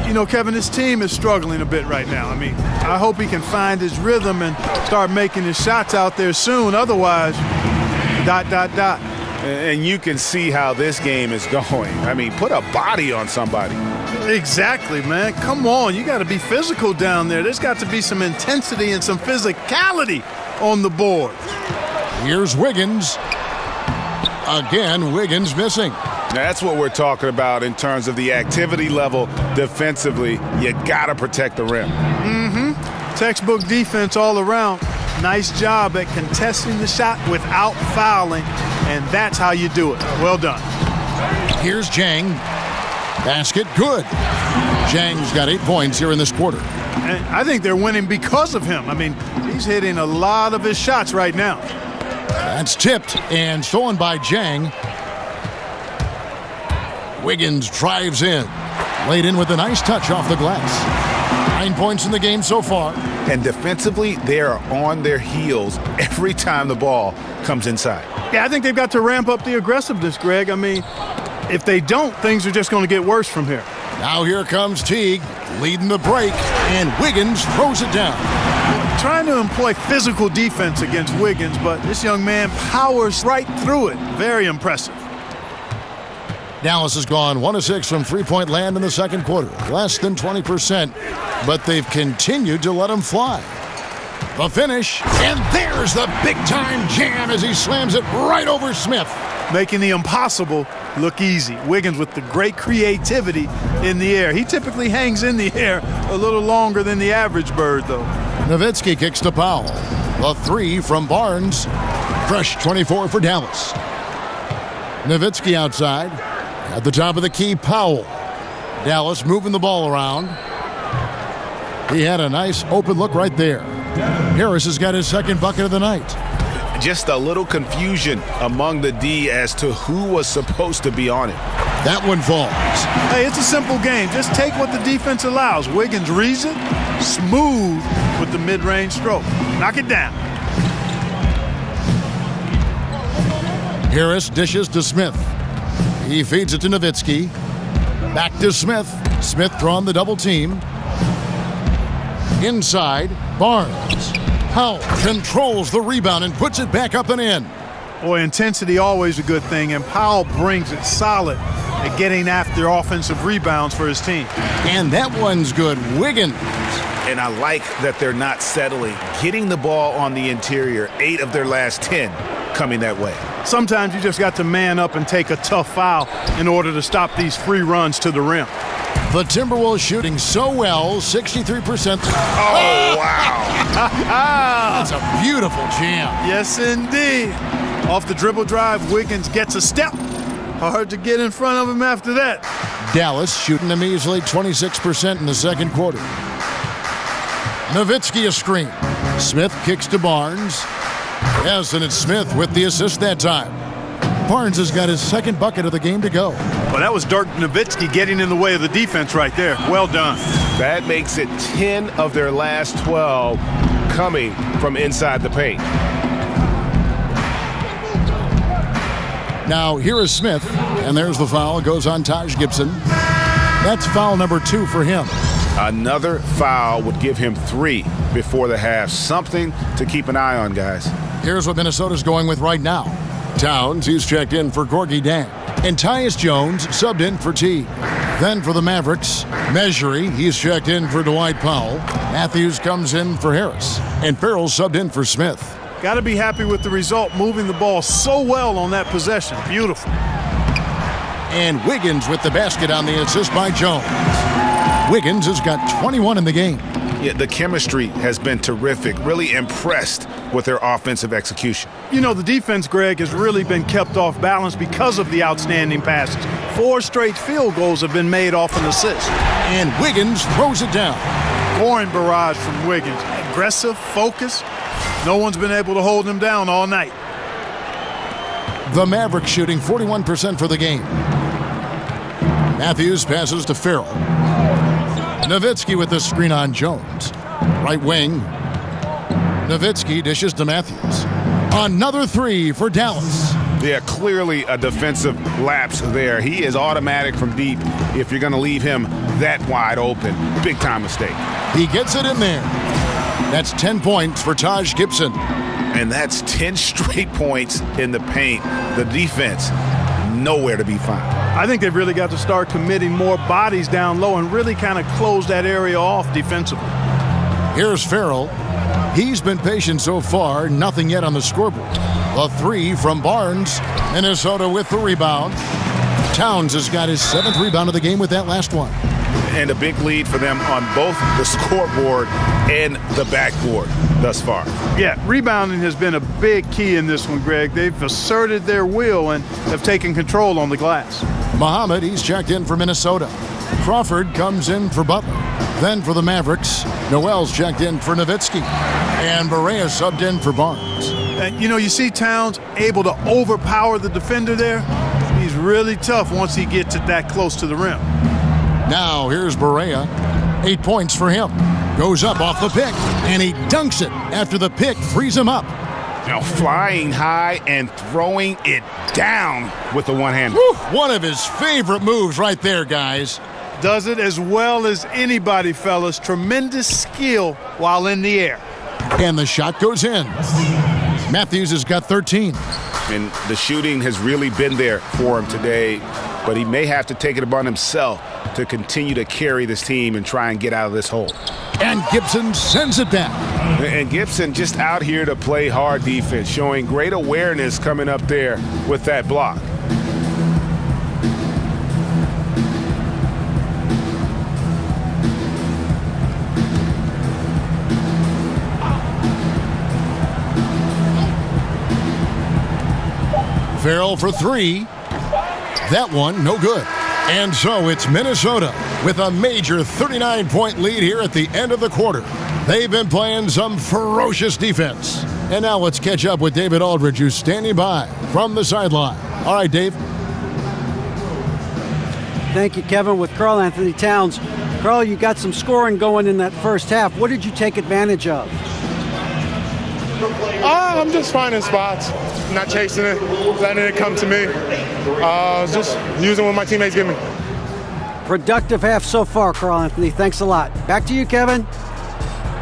You know, Kevin, this team is struggling a bit right now. I mean, I hope he can find his rhythm and start making his shots out there soon. Otherwise, ... And you can see how this game is going. I mean, put a body on somebody. Exactly, man. Come on. You got to be physical down there. There's got to be some intensity and some physicality on the board. Here's Wiggins. Again, Wiggins missing. That's what we're talking about in terms of the activity level defensively. You got to protect the rim. Textbook defense all around. Nice job at contesting the shot without fouling, and that's how you do it. Well done. Here's Jang. Basket good. Jang's got 8 points here in this quarter. And I think they're winning because of him. I mean, he's hitting a lot of his shots right now. That's tipped and stolen by Jang. Wiggins drives in. Laid in with a nice touch off the glass. 9 points in the game so far. And defensively, they are on their heels every time the ball comes inside. Yeah, I think they've got to ramp up the aggressiveness, Greg. I mean, if they don't, things are just going to get worse from here. Now here comes Teague leading the break, and Wiggins throws it down. Trying to employ physical defense against Wiggins, but this young man powers right through it. Very impressive. Dallas has gone 1 of 6 from three-point land in the second quarter. Less than 20%, but they've continued to let him fly. The finish, and there's the big-time jam as he slams it right over Smith. Making the impossible look easy. Wiggins with the great creativity in the air. He typically hangs in the air a little longer than the average bird, though. Nowitzki kicks to Powell. The 3 from Barnes. Fresh 24 for Dallas. Nowitzki outside. At the top of the key, Powell. Dallas moving the ball around. He had a nice open look right there. Harris has got his second bucket of the night. Just a little confusion among the D as to who was supposed to be on it. That one falls. Hey, it's a simple game. Just take what the defense allows. Wiggins reads it, smooth with the mid-range stroke. Knock it down. Harris dishes to Smith. He feeds it to Nowitzki. Back to Smith. Smith drawing the double team. Inside, Barnes. Powell controls the rebound and puts it back up and in. Boy, intensity always a good thing, and Powell brings it solid at getting after offensive rebounds for his team. And that one's good. Wiggins. And I like that they're not settling. Getting the ball on the interior, 8 of their last 10 coming that way. Sometimes you just got to man up and take a tough foul in order to stop these free runs to the rim. The Timberwolves shooting so well, 63%. Oh, wow. That's a beautiful jam. Yes, indeed. Off the dribble drive, Wiggins gets a step. Hard to get in front of him after that. Dallas shooting a measly 26% in the second quarter. Nowitzki a screen. Smith kicks to Barnes. Yes, and it's Smith with the assist that time. Barnes has got his second bucket of the game to go. Well, that was Dirk Nowitzki getting in the way of the defense right there. Well done. That makes it 10 of their last 12 coming from inside the paint. Now, here is Smith, and there's the foul. It goes on Taj Gibson. That's foul number 2 for him. Another foul would give him 3 before the half. Something to keep an eye on, guys. Here's what Minnesota's going with right now. Towns, he's checked in for Gorgie Dan. And Tyus Jones subbed in for T. Then for the Mavericks, Measury, he's checked in for Dwight Powell. Matthews comes in for Harris. And Farrell subbed in for Smith. Got to be happy with the result, moving the ball so well on that possession. Beautiful. And Wiggins with the basket on the assist by Jones. Wiggins has got 21 in the game. Yeah, the chemistry has been terrific. Really impressed with their offensive execution. You know, the defense, Greg, has really been kept off balance because of the outstanding passes. 4 straight field goals have been made off an assist. And Wiggins throws it down. Scoring barrage from Wiggins. Aggressive, focused. No one's been able to hold him down all night. The Mavericks shooting 41% for the game. Matthews passes to Farrell. Nowitzki with the screen on Jones. Right wing. Nowitzki dishes to Matthews. Another 3 for Dallas. Yeah, clearly a defensive lapse there. He is automatic from deep if you're going to leave him that wide open. Big time mistake. He gets it in there. That's 10 points for Taj Gibson. And that's 10 straight points in the paint. The defense, nowhere to be found. I think they've really got to start committing more bodies down low and really kind of close that area off defensively. Here's Farrell. He's been patient so far, nothing yet on the scoreboard. A 3 from Barnes. Minnesota with the rebound. Towns has got his 7th rebound of the game with that last one. And a big lead for them on both the scoreboard and the backboard thus far. Yeah, rebounding has been a big key in this one, Greg. They've asserted their will and have taken control on the glass. Muhammad, he's checked in for Minnesota. Crawford comes in for Butler. Then for the Mavericks, Noel's checked in for Nowitzki. And Barea subbed in for Barnes. And, you know, you see Towns able to overpower the defender there. He's really tough once he gets it that close to the rim. Now here's Barea. 8 points for him. Goes up off the pick, and he dunks it after the pick frees him up. Now flying high and throwing it down with the one-hander. One of his favorite moves right there, guys. Does it as well as anybody, fellas. Tremendous skill while in the air. And the shot goes in. Matthews has got 13. And the shooting has really been there for him today, but he may have to take it upon himself to continue to carry this team and try and get out of this hole. And Gibson sends it back. And Gibson just out here to play hard defense, showing great awareness coming up there with that block. Farrell for 3. That one, no good. And so it's Minnesota with a major 39-point lead here at the end of the quarter. They've been playing some ferocious defense. And now let's catch up with David Aldridge, who's standing by from the sideline. All right, Dave. Thank you, Kevin. With Karl Anthony Towns. Karl, you got some scoring going in that first half. What did you take advantage of? I'm just finding spots, not chasing it, letting it come to me. Just using what my teammates give me. Productive half so far, Karl Anthony. Thanks a lot. Back to you, Kevin.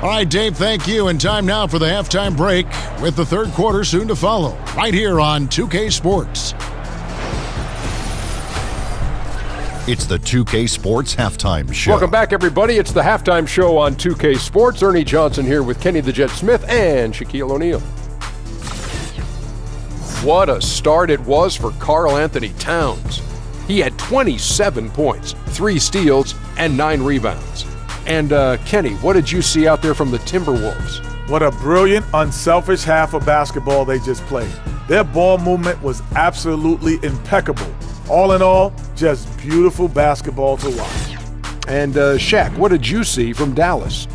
All right, Dave, thank you. And time now for the halftime break with the third quarter soon to follow, right here on 2K Sports. It's the 2K Sports Halftime Show. Welcome back, everybody. It's the halftime show on 2K Sports. Ernie Johnson here with Kenny the Jet Smith and Shaquille O'Neal. What a start it was for Karl Anthony Towns. He had 27 points, 3 steals, and 9 rebounds. And Kenny, what did you see out there from the Timberwolves? What a brilliant, unselfish half of basketball they just played. Their ball movement was absolutely impeccable. All in all, just beautiful basketball to watch. And Shaq, what did you see from Dallas?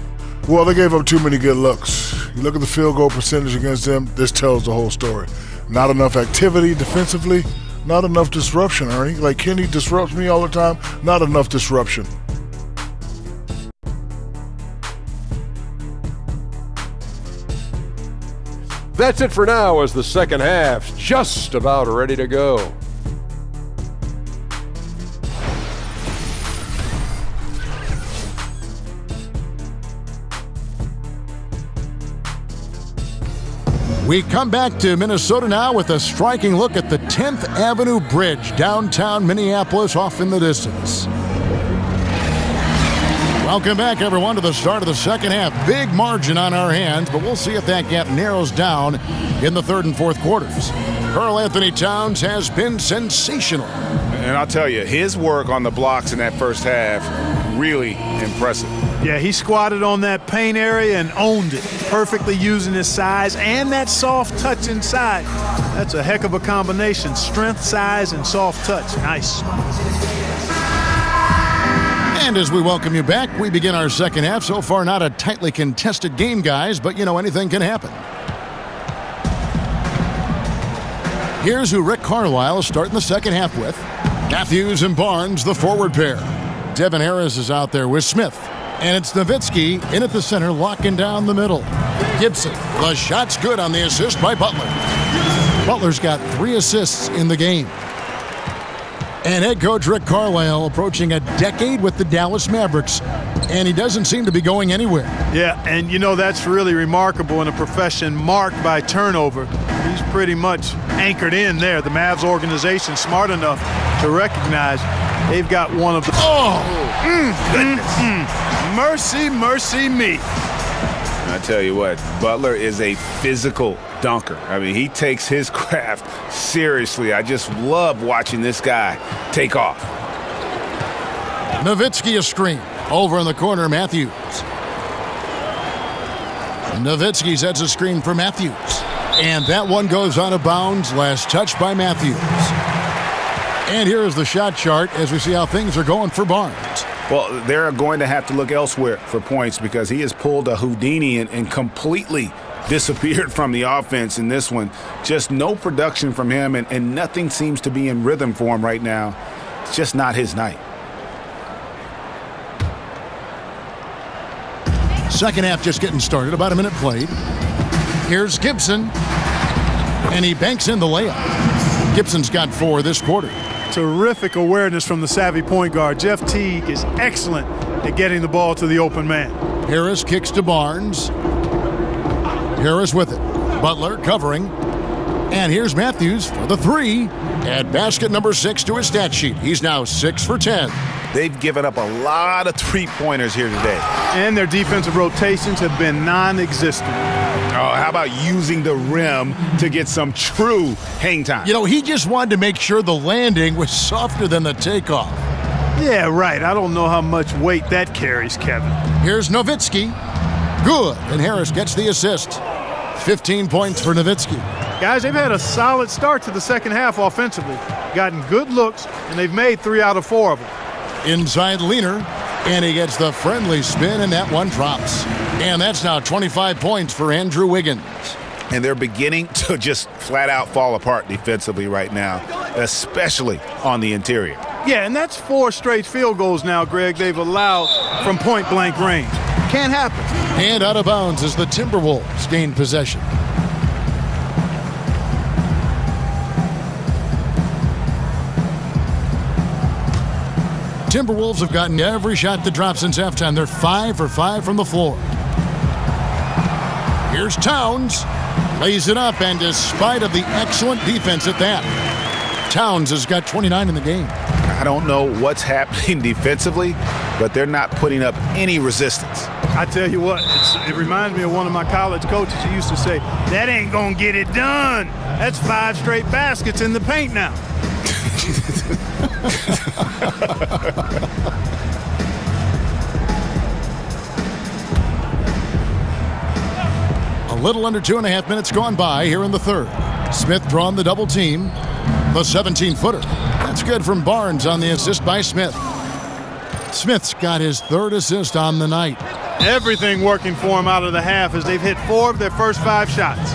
Well, they gave up too many good looks. You look at the field goal percentage against them, this tells the whole story. Not enough activity defensively, not enough disruption, Ernie. Like Kenny disrupts me all the time, not enough disruption. That's it for now as the second half's just about ready to go. We come back to Minnesota now with a striking look at the 10th Avenue Bridge, downtown Minneapolis, off in the distance. Welcome back, everyone, to the start of the second half. Big margin on our hands, but we'll see if that gap narrows down in the third and fourth quarters. Karl Anthony Towns has been sensational. And I'll tell you, his work on the blocks in that first half, really impressive. Yeah, he squatted on that paint area and owned it, perfectly using his size and that soft touch inside. That's a heck of a combination, strength, size, and soft touch. Nice. And as we welcome you back, we begin our second half. So far, not a tightly contested game, guys, but, you know, anything can happen. Here's who Rick Carlisle is starting the second half with. Matthews and Barnes, the forward pair. Devin Harris is out there with Smith. And it's Nowitzki in at the center, locking down the middle. Gibson, the shot's good on the assist by Butler. Butler's got 3 assists in the game. And head coach Rick Carlisle approaching a decade with the Dallas Mavericks, and he doesn't seem to be going anywhere. Yeah, and you know that's really remarkable in a profession marked by turnover. He's pretty much anchored in there. The Mavs organization smart enough to recognize they've got one of the... Mercy, mercy me. I tell you what, Butler is a physical dunker. I mean, he takes his craft seriously. I just love watching this guy take off. Nowitzki a screen. Over in the corner, Matthews. Nowitzki sets a screen for Matthews. And that one goes out of bounds. Last touch by Matthews. And here is the shot chart as we see how things are going for Barnes. Well, they're going to have to look elsewhere for points because he has pulled a Houdini and completely disappeared from the offense in this one. Just no production from him, and nothing seems to be in rhythm for him right now. It's just not his night. Second half just getting started, about a minute played. Here's Gibson, and he banks in the layup. Gibson's got 4 this quarter. Terrific awareness from the savvy point guard. Jeff Teague is excellent at getting the ball to the open man. Harris kicks to Barnes. Harris with it. Butler covering. And here's Matthews for the 3. Add basket number 6 to his stat sheet. He's now 6 for 10. They've given up a lot of three-pointers here today. And their defensive rotations have been non-existent. Oh, how about using the rim to get some true hang time? You know, he just wanted to make sure the landing was softer than the takeoff. Yeah, right. I don't know how much weight that carries, Kevin. Here's Nowitzki. Good. And Harris gets the assist. 15 points for Nowitzki. Guys, they've had a solid start to the second half offensively. Gotten good looks, and they've made 3 out of 4 of them. Inside Leaner, and he gets the friendly spin, and that one drops. And that's now 25 points for Andrew Wiggins. And they're beginning to just flat out fall apart defensively right now, especially on the interior. Yeah, and that's 4 straight field goals now, Greg, they've allowed from point-blank range. Can't happen. And out of bounds as the Timberwolves gain possession. Timberwolves have gotten every shot that dropped since halftime. They're 5 for 5 from the floor. Here's Towns. Lays it up, and despite of the excellent defense at that, Towns has got 29 in the game. I don't know what's happening defensively, but they're not putting up any resistance. I tell you what, it reminds me of one of my college coaches who used to say, that ain't gonna get it done. That's 5 straight baskets in the paint now. A little under 2.5 minutes gone by here in the third. Smith drawn the double team. The 17-footer. That's good from Barnes on the assist by Smith. Smith's got his 3rd assist on the night. Everything working for him out of the half as they've hit 4 of their first 5 shots.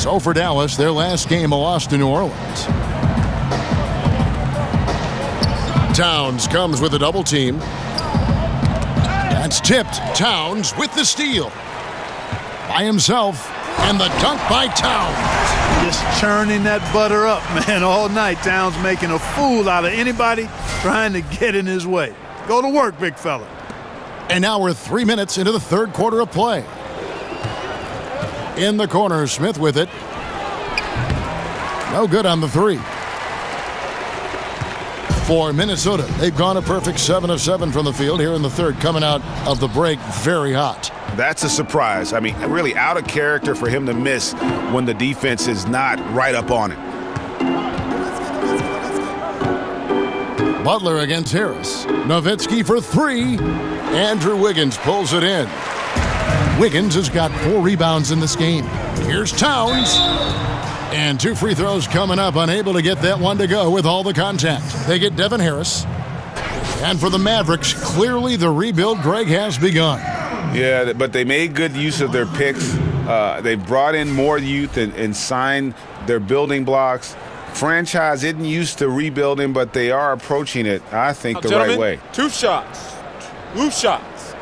So for Dallas, their last game a loss to New Orleans. Towns comes with a double team. That's tipped. Towns with the steal. By himself. And the dunk by Towns. Just churning that butter up, man, all night. Towns making a fool out of anybody trying to get in his way. Go to work, big fella. And now we're 3 minutes into the third quarter of play. In the corner, Smith with it. No good on the 3. For Minnesota, they've gone a perfect 7 of 7 from the field here in the third, coming out of the break very hot. That's a surprise. I mean, really out of character for him to miss when the defense is not right up on it. Butler against Harris. Nowitzki for 3. Andrew Wiggins pulls it in. Wiggins has got 4 rebounds in this game. Here's Towns. And 2 free throws coming up, unable to get that one to go with all the contact. They get Devin Harris. And for the Mavericks, clearly the rebuild, Greg, has begun. Yeah, but they made good use of their picks. They brought in more youth and signed their building blocks. Franchise isn't used to rebuilding, but they are approaching it, I think, the right way. 2 shots. Loose shots.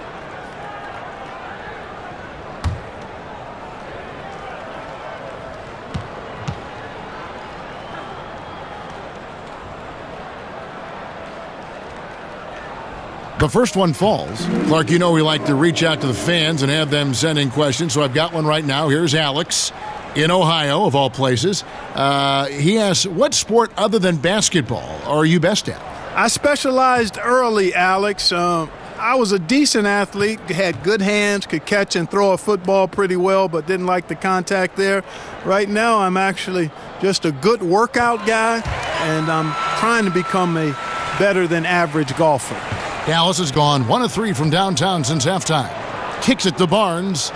The first one falls. Clark, you know we like to reach out to the fans and have them send in questions, so I've got one right now. Here's Alex in Ohio, of all places. He asks, what sport other than basketball are you best at? I specialized early, Alex. I was a decent athlete, had good hands, could catch and throw a football pretty well, but didn't like the contact there. Right now, I'm actually just a good workout guy, and I'm trying to become a better than average golfer. Dallas has gone 1 of 3 from downtown since halftime. Kicks it to Barnes.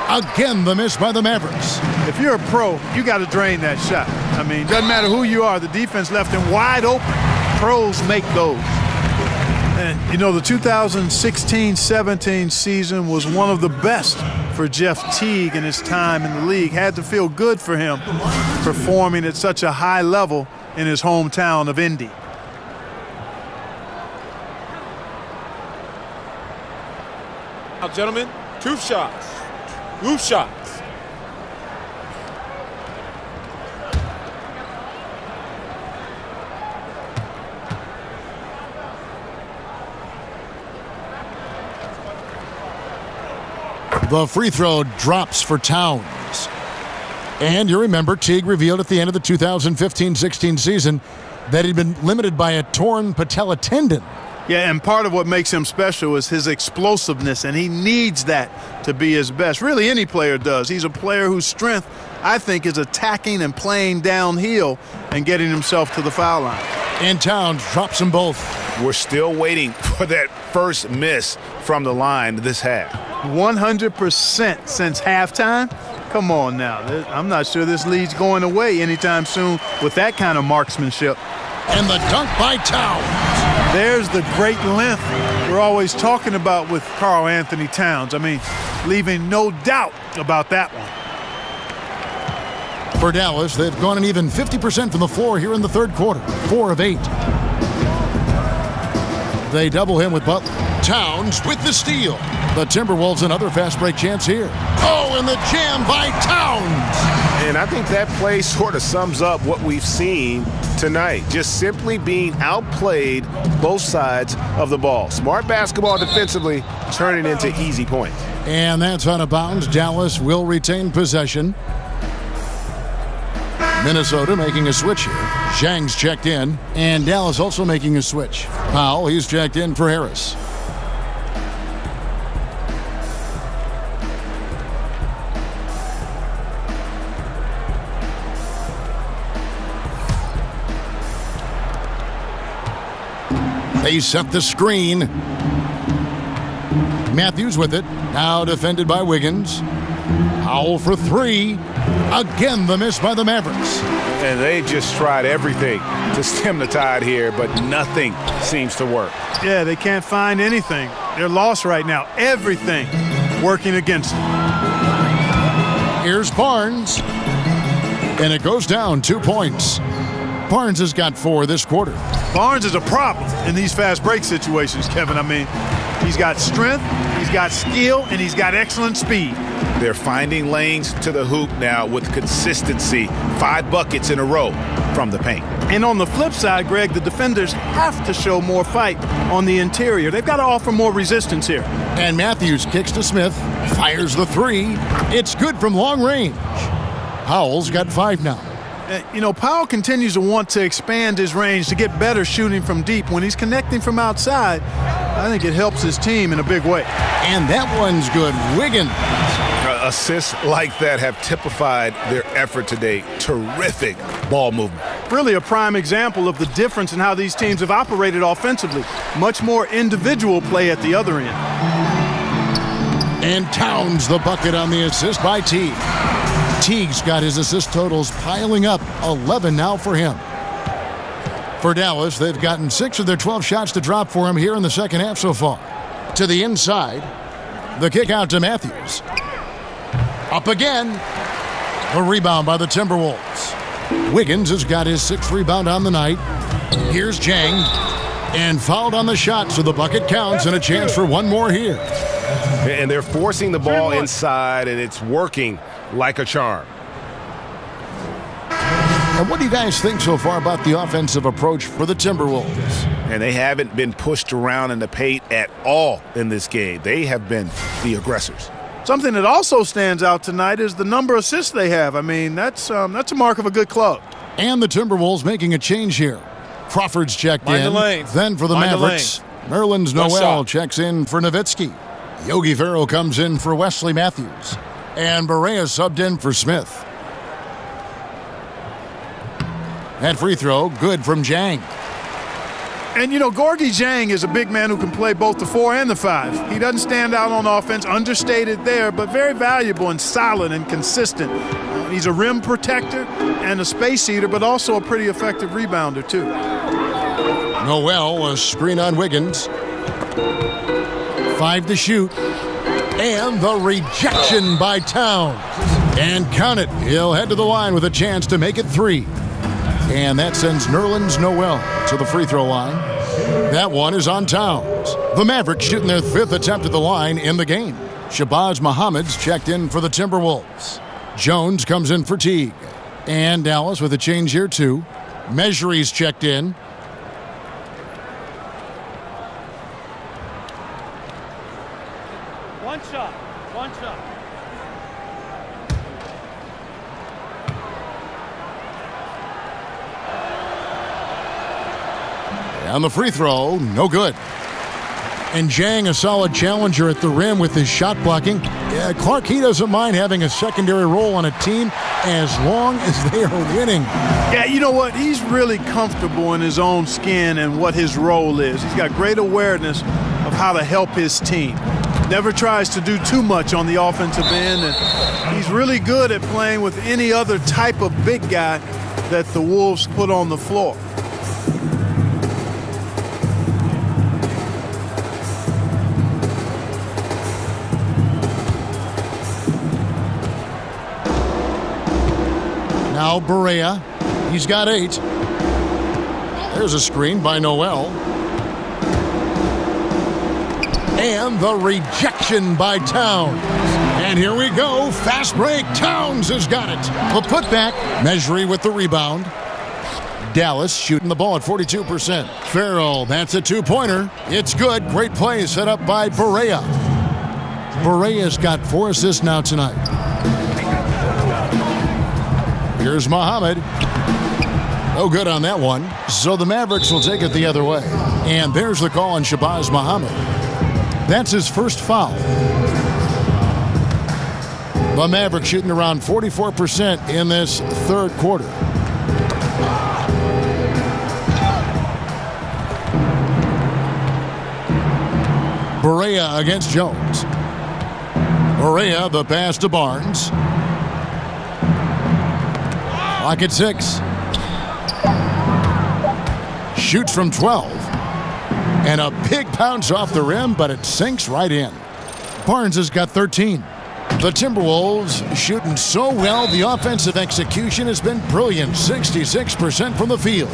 Again, the miss by the Mavericks. If you're a pro, you got to drain that shot. I mean, doesn't matter who you are. The defense left him wide open. Pros make those. And, you know, the 2016-17 season was one of the best for Jeff Teague in his time in the league. Had to feel good for him performing at such a high level in his hometown of Indy. Now, gentlemen, 2 shots. Loose shots. The free throw drops for Towns. And you remember, Teague revealed at the end of the 2015-16 season that he'd been limited by a torn patella tendon. Yeah, and part of what makes him special is his explosiveness, and he needs that to be his best. Really, any player does. He's a player whose strength, I think, is attacking and playing downhill and getting himself to the foul line. And Towns drops them both. We're still waiting for that first miss from the line this half. 100% since halftime? Come on now. I'm not sure this lead's going away anytime soon with that kind of marksmanship. And the dunk by Towns. There's the great length we're always talking about with Karl Anthony Towns. I mean, leaving no doubt about that one. For Dallas, they've gone an even 50% from the floor here in the third quarter. 4 of 8. They double him with Butler. Towns with the steal. The Timberwolves another fast break chance here. Oh, and the jam by Towns. And I think that play sort of sums up what we've seen tonight. Just simply being outplayed both sides of the ball. Smart basketball defensively, turning into easy points. And that's out of bounds. Dallas will retain possession. Minnesota making a switch here. Zhang's checked in, and Dallas also making a switch. Powell, he's checked in for Harris. They set the screen. Matthews with it. Now defended by Wiggins. Powell for 3. Again, the miss by the Mavericks. And they just tried everything to stem the tide here, but nothing seems to work. Yeah, they can't find anything. They're lost right now. Everything working against them. Here's Barnes. And it goes down 2 points. Barnes has got 4 this quarter. Barnes is a problem in these fast break situations, Kevin. I mean, he's got strength, he's got skill, and he's got excellent speed. They're finding lanes to the hoop now with consistency. 5 buckets in a row from the paint. And on the flip side, Greg, the defenders have to show more fight on the interior. They've got to offer more resistance here. And Matthews kicks to Smith, fires the 3. It's good from long range. Powell's got 5 now. You know, Powell continues to want to expand his range to get better shooting from deep. When he's connecting from outside, I think it helps his team in a big way. And that one's good. Wiggins. Assists like that have typified their effort today. Terrific ball movement. Really a prime example of the difference in how these teams have operated offensively. Much more individual play at the other end. And Towns the bucket on the assist by Teague. Teague's got his assist totals piling up. 11 now for him. For Dallas, they've gotten 6 of their 12 shots to drop for him here in the second half so far. To the inside. The kick out to Matthews. Up again. A rebound by the Timberwolves. Wiggins has got his 6th rebound on the night. Here's Zhang. And fouled on the shot, so the bucket counts and a chance for one more here. And they're forcing the ball inside, and it's working like a charm. And what do you guys think so far about the offensive approach for the Timberwolves? And they haven't been pushed around in the paint at all in this game. They have been the aggressors. Something that also stands out tonight is the number of assists they have. I mean, that's a mark of a good club. And the Timberwolves making a change here. Crawford's checked in. Then for the Mavericks, Nerlens Noel checks in for Nowitzki. Yogi Ferrell comes in for Wesley Matthews. And Barea subbed in for Smith. That free throw, good from Zhang. And, you know, Gorgui Zhang is a big man who can play both the 4 and the 5. He doesn't stand out on offense, understated there, but very valuable and solid and consistent. He's a rim protector and a space eater, but also a pretty effective rebounder, too. Noel, a screen on Wiggins. 5 to shoot. And the rejection by Towns. And count it. He'll head to the line with a chance to make it 3. And that sends Nerlens Noel to the free throw line. That one is on Towns. The Mavericks shooting their 5th attempt at the line in the game. Shabazz Muhammad's checked in for the Timberwolves. Jones comes in for Teague. And Dallas with a change here too. Mejri's checked in. One shot. On the free throw, no good. And Zhang, a solid challenger at the rim with his shot blocking. Yeah, Clark, he doesn't mind having a secondary role on a team as long as they are winning. Yeah, you know what? He's really comfortable in his own skin and what his role is. He's got great awareness of how to help his team. Never tries to do too much on the offensive end, and he's really good at playing with any other type of big guy that the Wolves put on the floor. Now Barea. He's got 8. There's a screen by Noel. And the rejection by Towns. And here we go. Fast break. Towns has got it. The putback. Measury with the rebound. Dallas shooting the ball at 42%. Farrell, that's a 2-pointer. It's good. Great play set up by Barea. Barea's got 4 assists now tonight. Here's Muhammad. No good on that one. So the Mavericks will take it the other way. And there's the call on Shabazz Muhammad. That's his first foul. The Mavericks shooting around 44% in this third quarter. Barea against Jones. Barea, the pass to Barnes. Clock at 6. Shoots from 12. And a big bounce off the rim, but it sinks right in. Barnes has got 13. The Timberwolves shooting so well, the offensive execution has been brilliant. 66% from the field.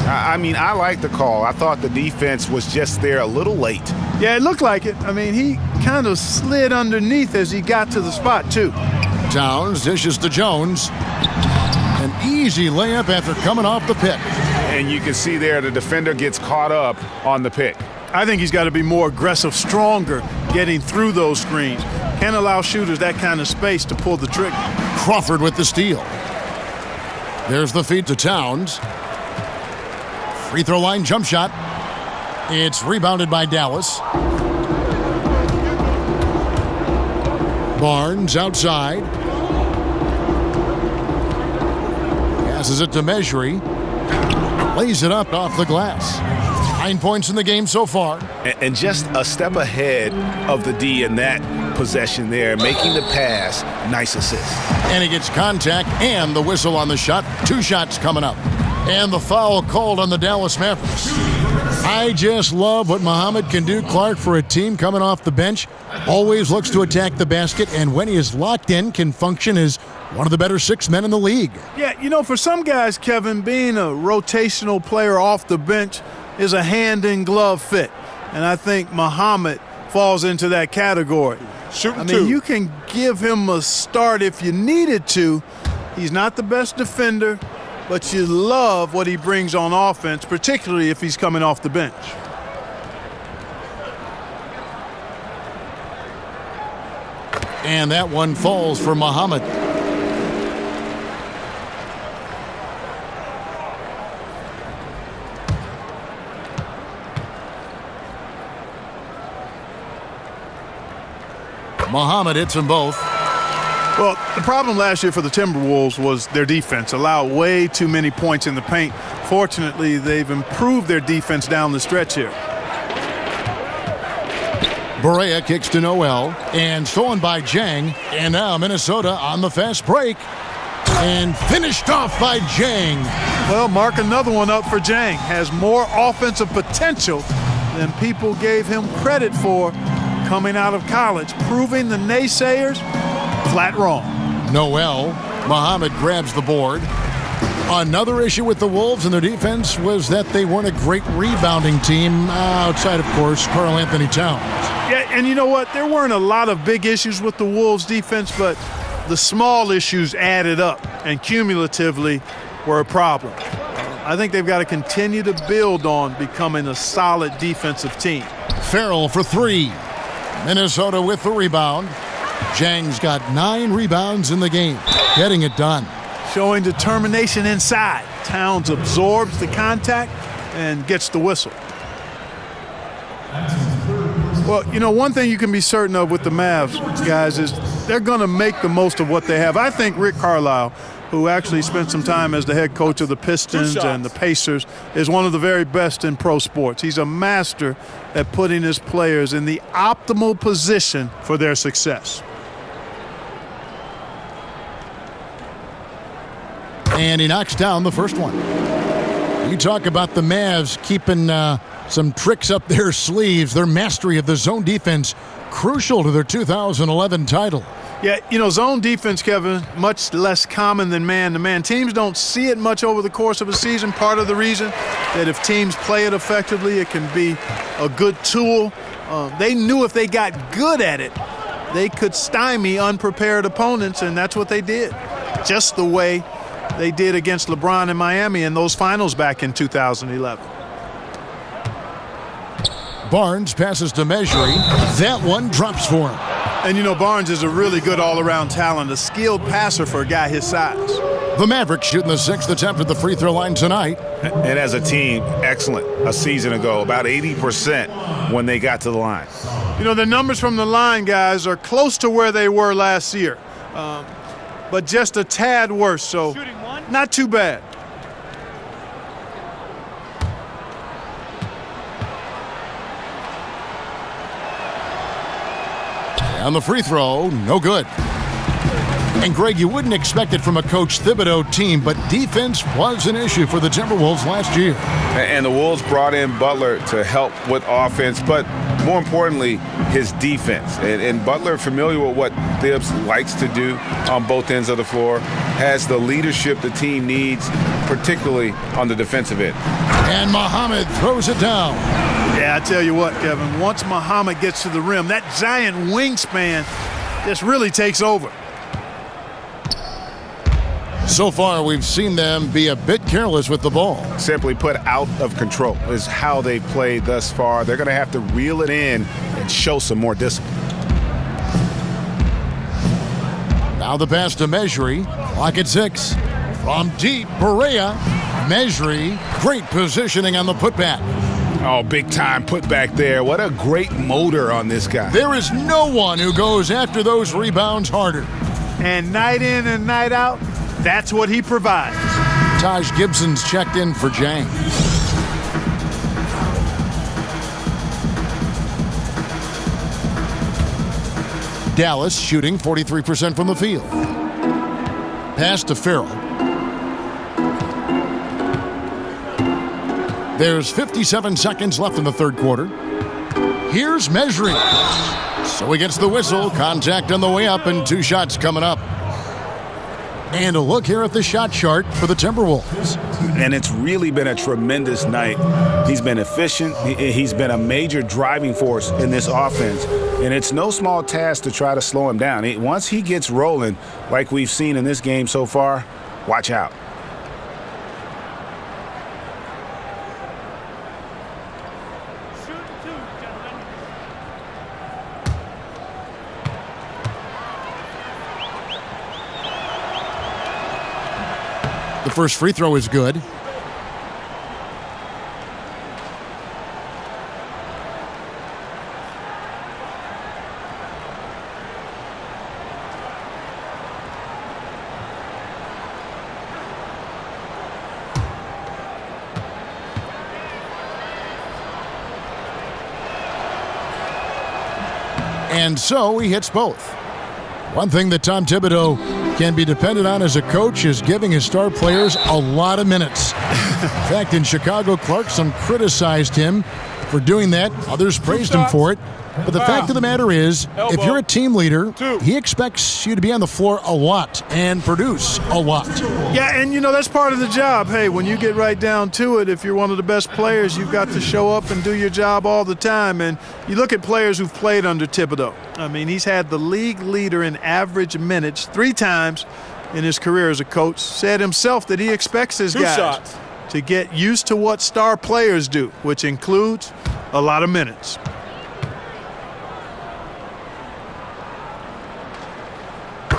I mean, I like the call. I thought the defense was just there a little late. Yeah, it looked like it. I mean, he kind of slid underneath as he got to the spot, too. Towns dishes to Jones. An easy layup after coming off the pick. And you can see there the defender gets caught up on the pick. I think he's got to be more aggressive, stronger, getting through those screens. Can't allow shooters that kind of space to pull the trigger. Crawford with the steal. There's the feed to Towns. Free throw line jump shot. It's rebounded by Dallas. Barnes outside. Passes it to Measury. Lays it up off the glass. 9 points in the game so far. And just a step ahead of the D in that possession there, making the pass. Nice assist. And he gets contact and the whistle on the shot. 2 shots coming up. And the foul called on the Dallas Mavericks. I just love what Muhammad can do, Clark, for a team coming off the bench. Always looks to attack the basket, and when he is locked in, can function as one of the better 6 men in the league. Yeah, you know, for some guys, Kevin, being a rotational player off the bench is a hand-in-glove fit. And I think Muhammad falls into that category. You can give him a start if you needed to. He's not the best defender, but you love what he brings on offense, particularly if he's coming off the bench. And that one falls for Muhammad. Muhammad hits them both. Well, the problem last year for the Timberwolves was their defense. Allowed way too many points in the paint. Fortunately, they've improved their defense down the stretch here. Barea kicks to Noel and stolen by Jang. And now Minnesota on the fast break. And finished off by Jang. Well, mark another one up for Jang. Has more offensive potential than people gave him credit for coming out of college, proving the naysayers flat wrong. Noel, Muhammad grabs the board. Another issue with the Wolves and their defense was that they weren't a great rebounding team outside, of course, Karl Anthony Towns. Yeah, and you know what? There weren't a lot of big issues with the Wolves defense, but the small issues added up and cumulatively were a problem. I think they've got to continue to build on becoming a solid defensive team. Farrell for 3. Minnesota with the rebound. Jang's got 9 rebounds in the game, getting it done. Showing determination inside. Towns absorbs the contact and gets the whistle. Well, you know, one thing you can be certain of with the Mavs, guys, is they're going to make the most of what they have. I think Rick Carlisle, who actually spent some time as the head coach of the Pistons and the Pacers, is one of the very best in pro sports. He's a master at putting his players in the optimal position for their success. And he knocks down the first one. You talk about the Mavs keeping some tricks up their sleeves. Their mastery of the zone defense, crucial to their 2011 title. Yeah, zone defense, Kevin, much less common than man-to-man. Teams don't see it much over the course of a season. Part of the reason that if teams play it effectively, it can be a good tool. They knew if they got good at it, they could stymie unprepared opponents, and that's what they did. Just the way they did against LeBron in Miami in those finals back in 2011. Barnes passes to Measury. That one drops for him. And Barnes is a really good all-around talent, a skilled passer for a guy his size. The Mavericks shooting the sixth attempt at the free throw line tonight. And as a team, excellent a season ago, about 80% when they got to the line. The numbers from the line, guys, are close to where they were last year, but just a tad worse, so not too bad. On the free throw, no good. And Greg, you wouldn't expect it from a Coach Thibodeau team, but defense was an issue for the Timberwolves last year. And the Wolves brought in Butler to help with offense, but more importantly, his defense. And Butler, familiar with what Thibs likes to do on both ends of the floor, has the leadership the team needs, particularly on the defensive end. And Muhammad throws it down. Yeah, I tell you what, Kevin, once Muhammad gets to the rim, that giant wingspan just really takes over. So far, we've seen them be a bit careless with the ball. Simply put, out of control is how they played thus far. They're going to have to reel it in and show some more discipline. Now the pass to Measury. Clock at 6. From deep, Perea. Measury. Great positioning on the putback. Oh, big time putback there. What a great motor on this guy. There is no one who goes after those rebounds harder. And night in and night out, that's what he provides. Taj Gibson's checked in for James. Dallas shooting 43% from the field. Pass to Farrell. There's 57 seconds left in the third quarter. Here's Measuring. So he gets the whistle. Contact on the way up and 2 shots coming up. And a look here at the shot chart for the Timberwolves. And it's really been a tremendous night. He's been efficient. He's been a major driving force in this offense. And it's no small task to try to slow him down. Once he gets rolling, like we've seen in this game so far, watch out. The first free throw is good. And so he hits both. One thing that Tom Thibodeau can be dependent on as a coach is giving his star players a lot of minutes. In fact, in Chicago, Clarkson criticized him for doing that. Others praised him for it. But the fact of the matter is, if you're a team leader, he expects you to be on the floor a lot and produce a lot. Yeah, and that's part of the job. Hey, when you get right down to it, if you're one of the best players, you've got to show up and do your job all the time. And you look at players who've played under Thibodeau. I mean, he's had the league leader in average minutes 3 times in his career as a coach. Said himself that he expects his guys to get used to what star players do, which includes a lot of minutes.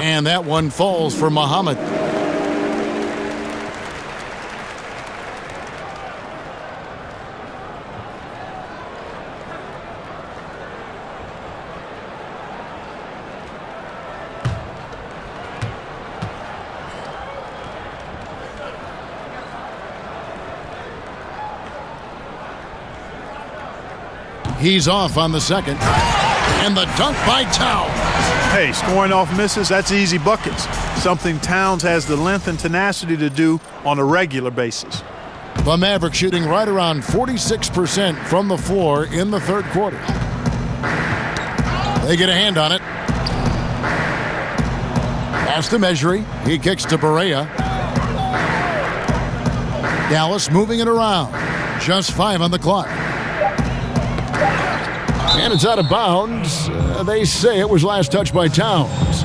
And that one falls for Muhammad. He's off on the second. And the dunk by Towns. Hey, scoring off misses, that's easy buckets. Something Towns has the length and tenacity to do on a regular basis. The Mavericks shooting right around 46% from the floor in the third quarter. They get a hand on it. Pass to Mejri. He kicks to Barea. Dallas moving it around. Just 5 on the clock. And it's out of bounds. They say it was last touched by Towns.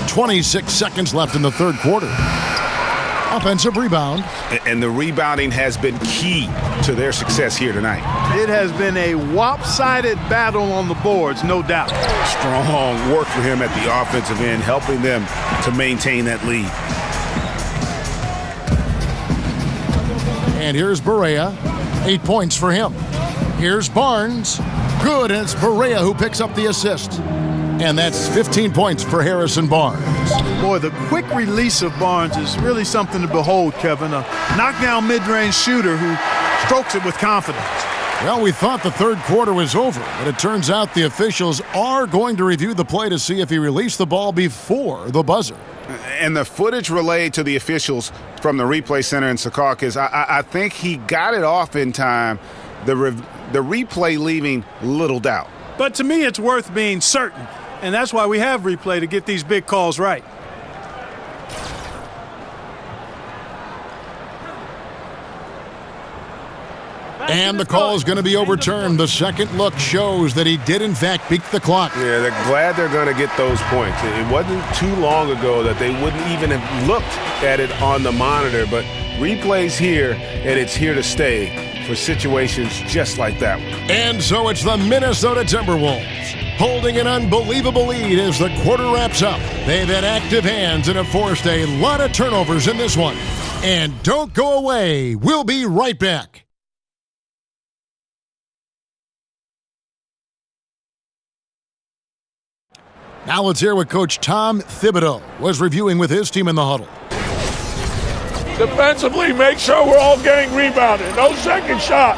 .26 seconds left in the third quarter. Offensive rebound. And the rebounding has been key to their success here tonight. It has been a lopsided battle on the boards, no doubt. Strong work for him at the offensive end, helping them to maintain that lead. And here's Barea. 8 points for him. Here's Barnes. Good, and it's Barea who picks up the assist. And that's 15 points for Harrison Barnes. Boy, the quick release of Barnes is really something to behold, Kevin. A knockdown mid-range shooter who strokes it with confidence. Well, we thought the third quarter was over, but it turns out the officials are going to review the play to see if he released the ball before the buzzer. And the footage relayed to the officials from the replay center in Secaucus, I think he got it off in time, the replay leaving little doubt. But to me, it's worth being certain. And that's why we have replay, to get these big calls right. And the call is going to be overturned. The second look shows that he did, in fact, beat the clock. Yeah, they're glad they're going to get those points. It wasn't too long ago that they wouldn't even have looked at it on the monitor, but replay's here, and it's here to stay for situations just like that one. And so it's the Minnesota Timberwolves holding an unbelievable lead as the quarter wraps up. They've had active hands and have forced a lot of turnovers in this one. And don't go away. We'll be right back. Now let's hear what Coach Tom Thibodeau was reviewing with his team in the huddle. Defensively, make sure we're all getting rebounded. No second shot.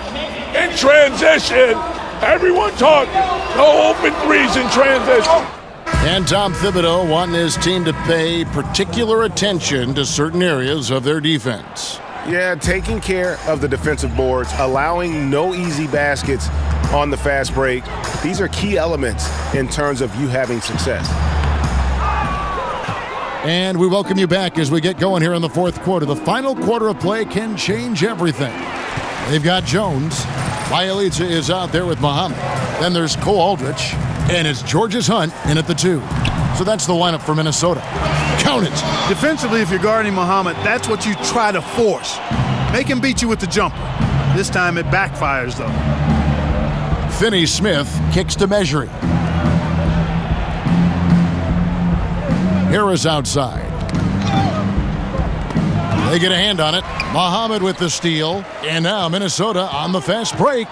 In transition, everyone talking. No open threes in transition. And Tom Thibodeau wanting his team to pay particular attention to certain areas of their defense. Yeah, taking care of the defensive boards, allowing no easy baskets on the fast break. These are key elements in terms of you having success. And we welcome you back as we get going here in the fourth quarter. The final quarter of play can change everything. They've got Jones. Bielitsa is out there with Muhammad. Then there's Cole Aldrich. And it's Georges Hunt in at the 2. So that's the lineup for Minnesota. Count it. Defensively, if you're guarding Muhammad, that's what you try to force. Make him beat you with the jumper. This time it backfires, though. Finney Smith kicks to Mejri. Harris outside. They get a hand on it. Muhammad with the steal. And now Minnesota on the fast break.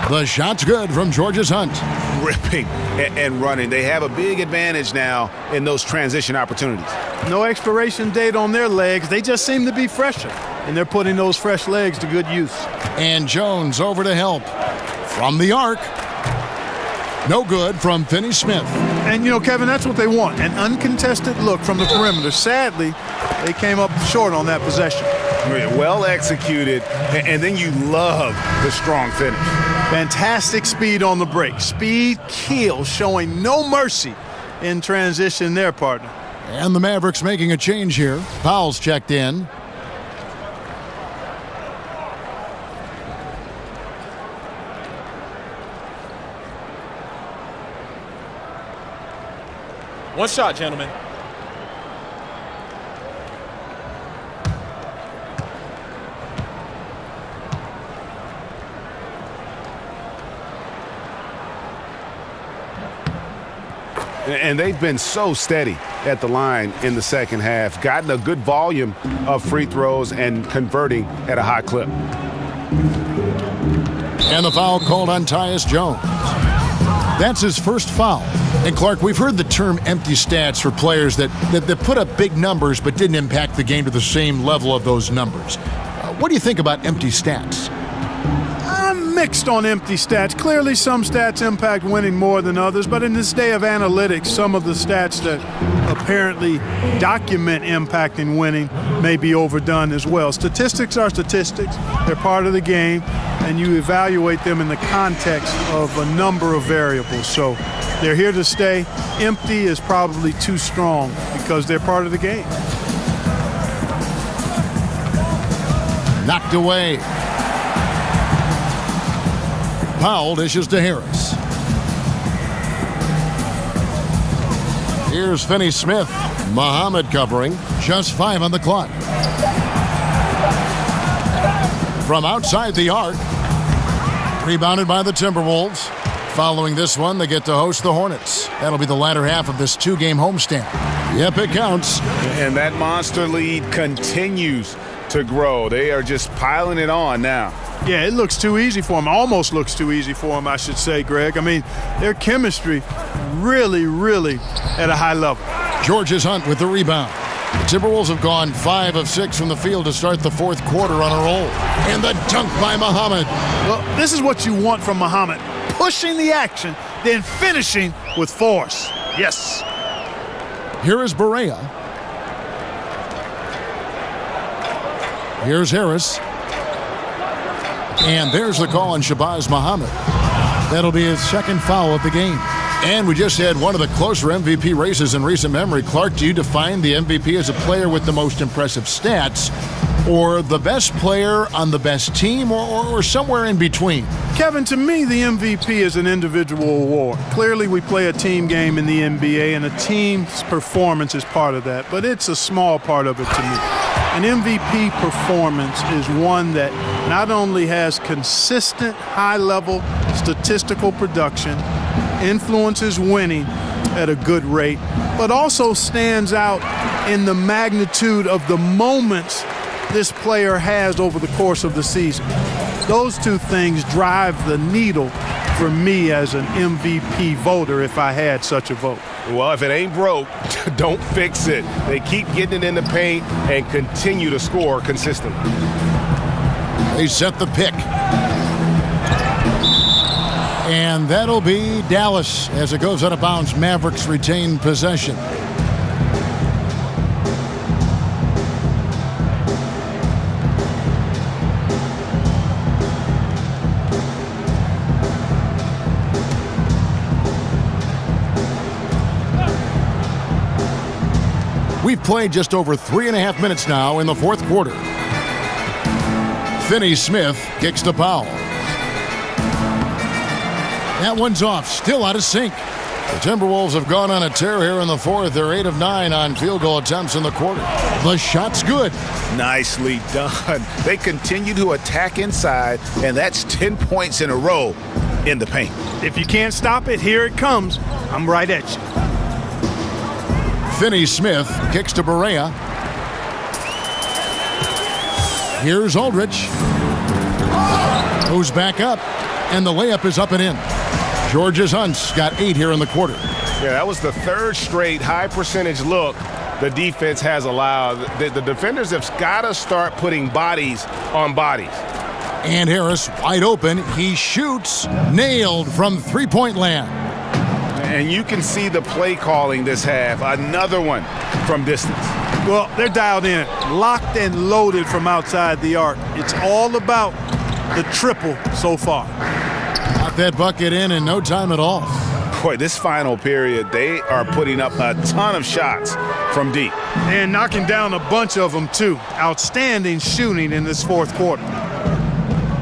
The shot's good from Georges Hunt. Ripping and running. They have a big advantage now in those transition opportunities. No expiration date on their legs. They just seem to be fresher. And they're putting those fresh legs to good use. And Jones over to help. From the arc. No good from Finney Smith. And, you know, Kevin, that's what they want. An uncontested look from the perimeter. Sadly, they came up short on that possession. Well executed, and then you love the strong finish. Fantastic speed on the break. Speed kill, showing no mercy in transition there, partner. And the Mavericks making a change here. Powell's checked in. One shot, gentlemen. And they've been so steady at the line in the second half, gotten a good volume of free throws and converting at a high clip. And the foul called on Tyus Jones. That's his first foul. And Clark, we've heard the term empty stats for players that put up big numbers but didn't impact the game to the same level of those numbers. What do you think about empty stats? I'm mixed on empty stats. Clearly, some stats impact winning more than others, but in this day of analytics, some of the stats that apparently document impact in winning may be overdone as well. Statistics are statistics. They're part of the game, and you evaluate them in the context of a number of variables. So they're here to stay. Empty is probably too strong because they're part of the game. Knocked away. Powell dishes to Harris. Here's Finney-Smith. Muhammad covering. Just 5 on the clock. From outside the arc. Rebounded by the Timberwolves. Following this one, they get to host the Hornets. That'll be the latter half of this 2-game homestand. Yep, it counts. And that monster lead continues to grow. They are just piling it on now. Yeah, it looks too easy for them. Almost looks too easy for them, I should say, Greg. I mean, their chemistry really, really at a high level. Georges Hunt with the rebound. The Timberwolves have gone 5 of 6 from the field to start the fourth quarter on a roll. And the dunk by Muhammad. Well, this is what you want from Muhammad. Pushing the action, then finishing with force. Yes. Here is Barea. Here's Harris. And there's the call on Shabazz Muhammad. That'll be his second foul of the game. And we just had one of the closer MVP races in recent memory. Clark, do you define the MVP as a player with the most impressive stats, or the best player on the best team, or somewhere in between? Kevin, to me, the MVP is an individual award. Clearly, we play a team game in the NBA, and a team's performance is part of that, but it's a small part of it to me. An MVP performance is one that not only has consistent high-level statistical production, influences winning at a good rate, but also stands out in the magnitude of the moments this player has over the course of the season. Those two things drive the needle for me as an MVP voter if I had such a vote. Well, if it ain't broke, don't fix it. They keep getting it in the paint and continue to score consistently. They set the pick. And that'll be Dallas as it goes out of bounds. Mavericks retain possession. We've played just over 3.5 minutes now in the fourth quarter. Finney-Smith kicks to Powell. That one's off, still out of sync. The Timberwolves have gone on a tear here in the fourth. They're 8 of 9 on field goal attempts in the quarter. The shot's good. Nicely done. They continue to attack inside, and that's 10 points in a row in the paint. If you can't stop it, here it comes. I'm right at you. Finney-Smith kicks to Barea. Here's Aldridge. Who's back up, and the layup is up and in. Georges Hunt's got 8 here in the quarter. Yeah, that was the third straight high percentage look the defense has allowed. The defenders have got to start putting bodies on bodies. And Harris wide open. He shoots, nailed from three-point land. And you can see the play calling this half. Another one from distance. Well, they're dialed in, locked and loaded from outside the arc. It's all about the triple so far. Got that bucket in no time at all. Boy, this final period, they are putting up a ton of shots from deep. And knocking down a bunch of them, too. Outstanding shooting in this fourth quarter.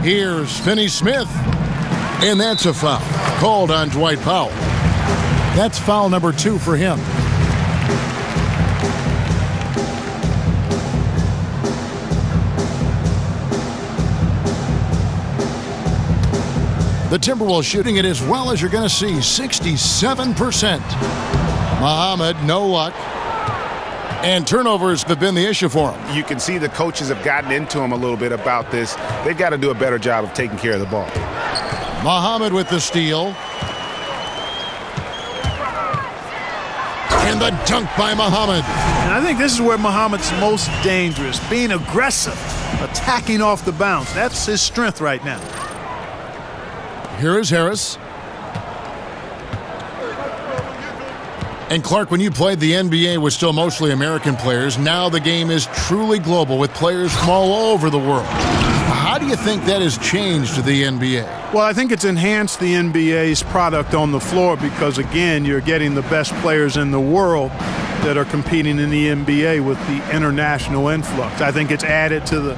Here's Finney-Smith. And that's a foul called on Dwight Powell. That's foul number 2 for him. The Timberwolves shooting it as well as you're going to see, 67%. Muhammad, no luck. And turnovers have been the issue for him. You can see the coaches have gotten into him a little bit about this. They've got to do a better job of taking care of the ball. Muhammad with the steal. And the dunk by Muhammad. And I think this is where Muhammad's most dangerous, being aggressive, attacking off the bounce. That's his strength right now. Here is Harris. And Clark, when you played the NBA with still mostly American players, now the game is truly global with players from all over the world. How do you think that has changed the NBA? Well, I think it's enhanced the NBA's product on the floor because, again, you're getting the best players in the world that are competing in the NBA with the international influx. I think it's added to the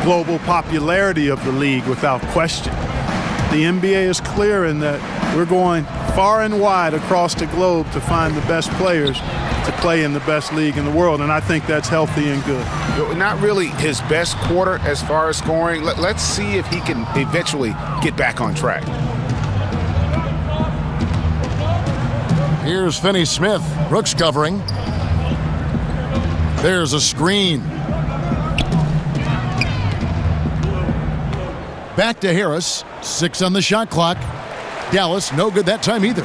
global popularity of the league without question. The NBA is clear in that we're going far and wide across the globe to find the best players to play in the best league in the world, and I think that's healthy and good. Not really his best quarter as far as scoring. Let's see if he can eventually get back on track. Here's Finney Smith. Brooks covering. There's a screen. Back to Harris. 6 on the shot clock. Dallas, no good that time either.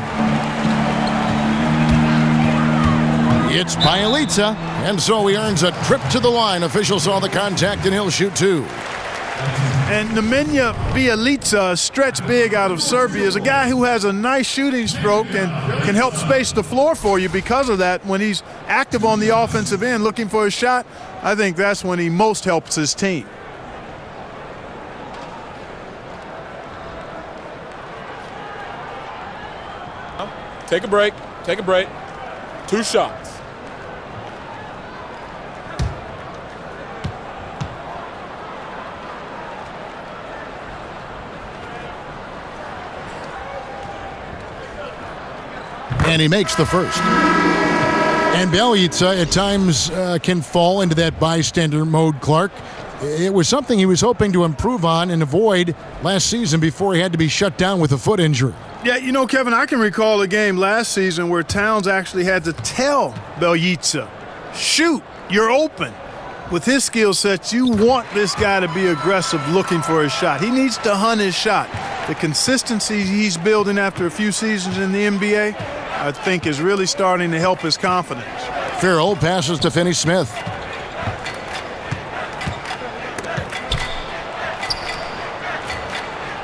It's Bjelica, and so he earns a trip to the line. Officials saw the contact, and he'll shoot 2. And Nemanja Bjelica, stretch big out of Serbia, is a guy who has a nice shooting stroke and can help space the floor for you because of that. When he's active on the offensive end looking for a shot, I think that's when he most helps his team. Take a break. Take a break. 2 shots. And he makes the first. And Bjelica at times can fall into that bystander mode, Clark. It was something he was hoping to improve on and avoid last season before he had to be shut down with a foot injury. Yeah, you know, Kevin, I can recall a game last season where Towns actually had to tell Bjelica, shoot, you're open. With his skill sets, you want this guy to be aggressive looking for his shot. He needs to hunt his shot. The consistency he's building after a few seasons in the NBA, I think, is really starting to help his confidence. Farrell passes to Finney Smith.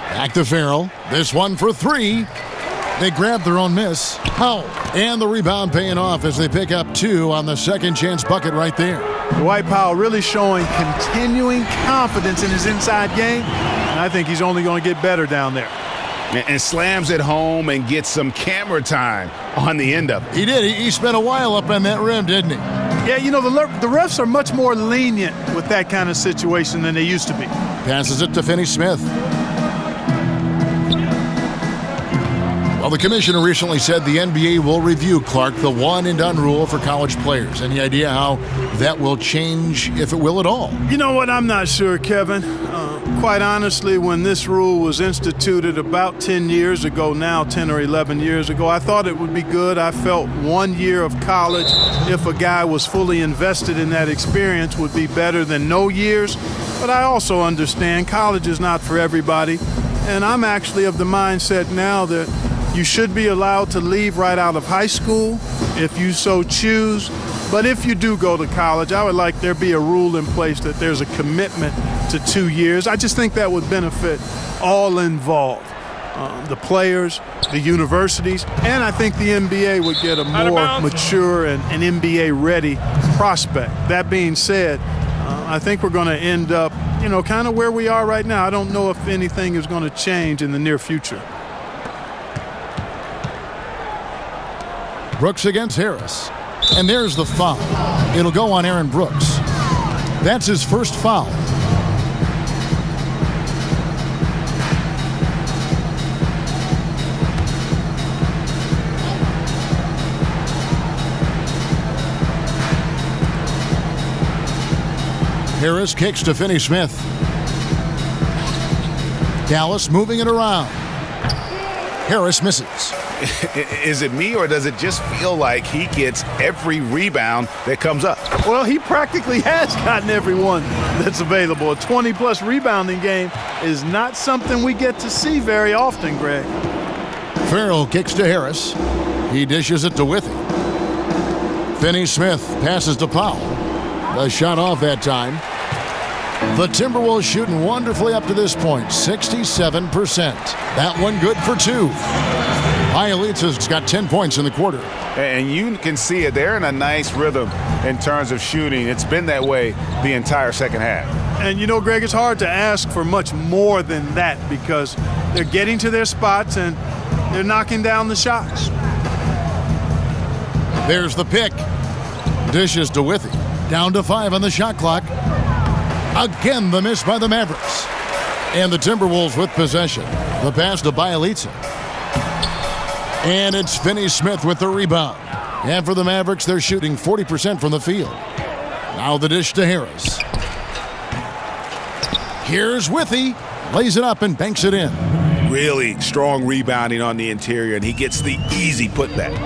Back to Farrell. This one for 3. They grab their own miss. Powell. And the rebound paying off as they pick up 2 on the second chance bucket right there. Dwight Powell really showing continuing confidence in his inside game. And I think he's only going to get better down there. And slams it home and gets some camera time on the end of it. He did. He spent a while up on that rim, didn't he? Yeah, you know, the refs are much more lenient with that kind of situation than they used to be. Passes it to Finney Smith. Well, the commissioner recently said the NBA will review, Clark, the one-and-done rule for college players. Any idea how that will change, if it will at all? You know what? I'm not sure, Kevin. Quite honestly, when this rule was instituted about 10 years ago now, 10 or 11 years ago, I thought it would be good. I felt 1 year of college, if a guy was fully invested in that experience, would be better than no years. But I also understand college is not for everybody. And I'm actually of the mindset now that you should be allowed to leave right out of high school if you so choose. But if you do go to college, I would like there be a rule in place that there's a commitment to 2 years. I just think that would benefit all involved, the players, the universities, and I think the NBA would get a more mature and an NBA-ready prospect. That being said, I think we're going to end up, you know, kind of where we are right now. I don't know if anything is going to change in the near future. Brooks against Harris. And there's the foul. It'll go on Aaron Brooks. That's his first foul. Harris kicks to Finney Smith. Dallas moving it around. Harris misses. Is it me, or does it just feel like he gets every rebound that comes up? Well, he practically has gotten every one that's available. A 20-plus rebounding game is not something we get to see very often, Greg. Farrell kicks to Harris. He dishes it to Withy. Finney Smith passes to Powell. The shot off that time. The Timberwolves shooting wonderfully up to this point, 67%. That one good for 2. Bielitsa's got 10 points in the quarter. And you can see it. They're in a nice rhythm in terms of shooting. It's been that way the entire second half. And you know, Greg, it's hard to ask for much more than that because they're getting to their spots and they're knocking down the shots. There's the pick. Dishes to Withy. Down to 5 on the shot clock. Again, the miss by the Mavericks. And the Timberwolves with possession. The pass to Bielitsa. And it's Finney Smith with the rebound. And for the Mavericks, they're shooting 40% from the field. Now the dish to Harris. Here's Withy. Lays it up and banks it in. Really strong rebounding on the interior, and he gets the easy putback.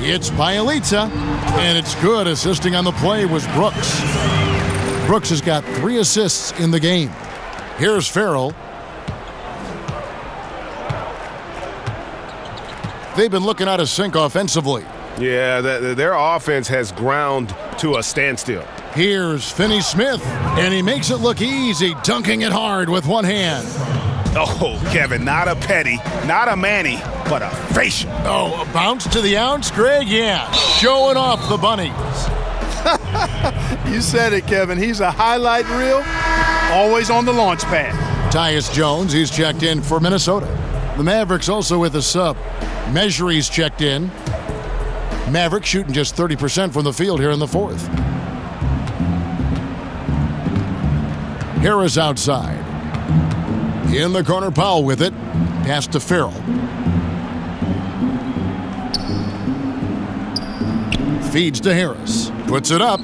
It's Bielitsa, and it's good. Assisting on the play was Brooks. Brooks has got 3 assists in the game. Here's Farrell. They've been looking out of sync offensively. Yeah, their offense has ground to a standstill. Here's Finney Smith, and he makes it look easy, dunking it hard with one hand. Oh, Kevin, not a petty, not a Manny, but a facial. Oh, a bounce to the ounce, Greg? Yeah, showing off the bunnies. You said it, Kevin. He's a highlight reel, always on the launch pad. Tyus Jones, he's checked in for Minnesota. The Mavericks also with a sub. Measury's checked in. Mavericks shooting just 30% from the field here in the fourth. Harris outside. In the corner, Powell with it. Pass to Farrell. Feeds to Harris. Puts it up.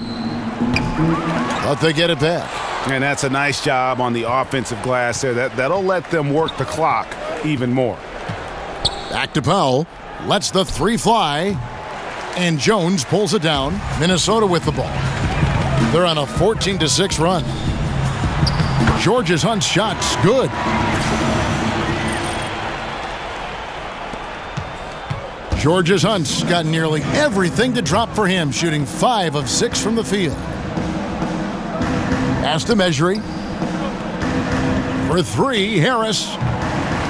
But they get it back. And that's a nice job on the offensive glass there. That'll let them work the clock even more. Back to Powell. Lets the 3 fly. And Jones pulls it down. Minnesota with the ball. They're on a 14-6 run. George's Hunt's shot's good. George's Hunt's got nearly everything to drop for him, shooting 5 of 6 from the field. Pass to Measury. For 3, Harris.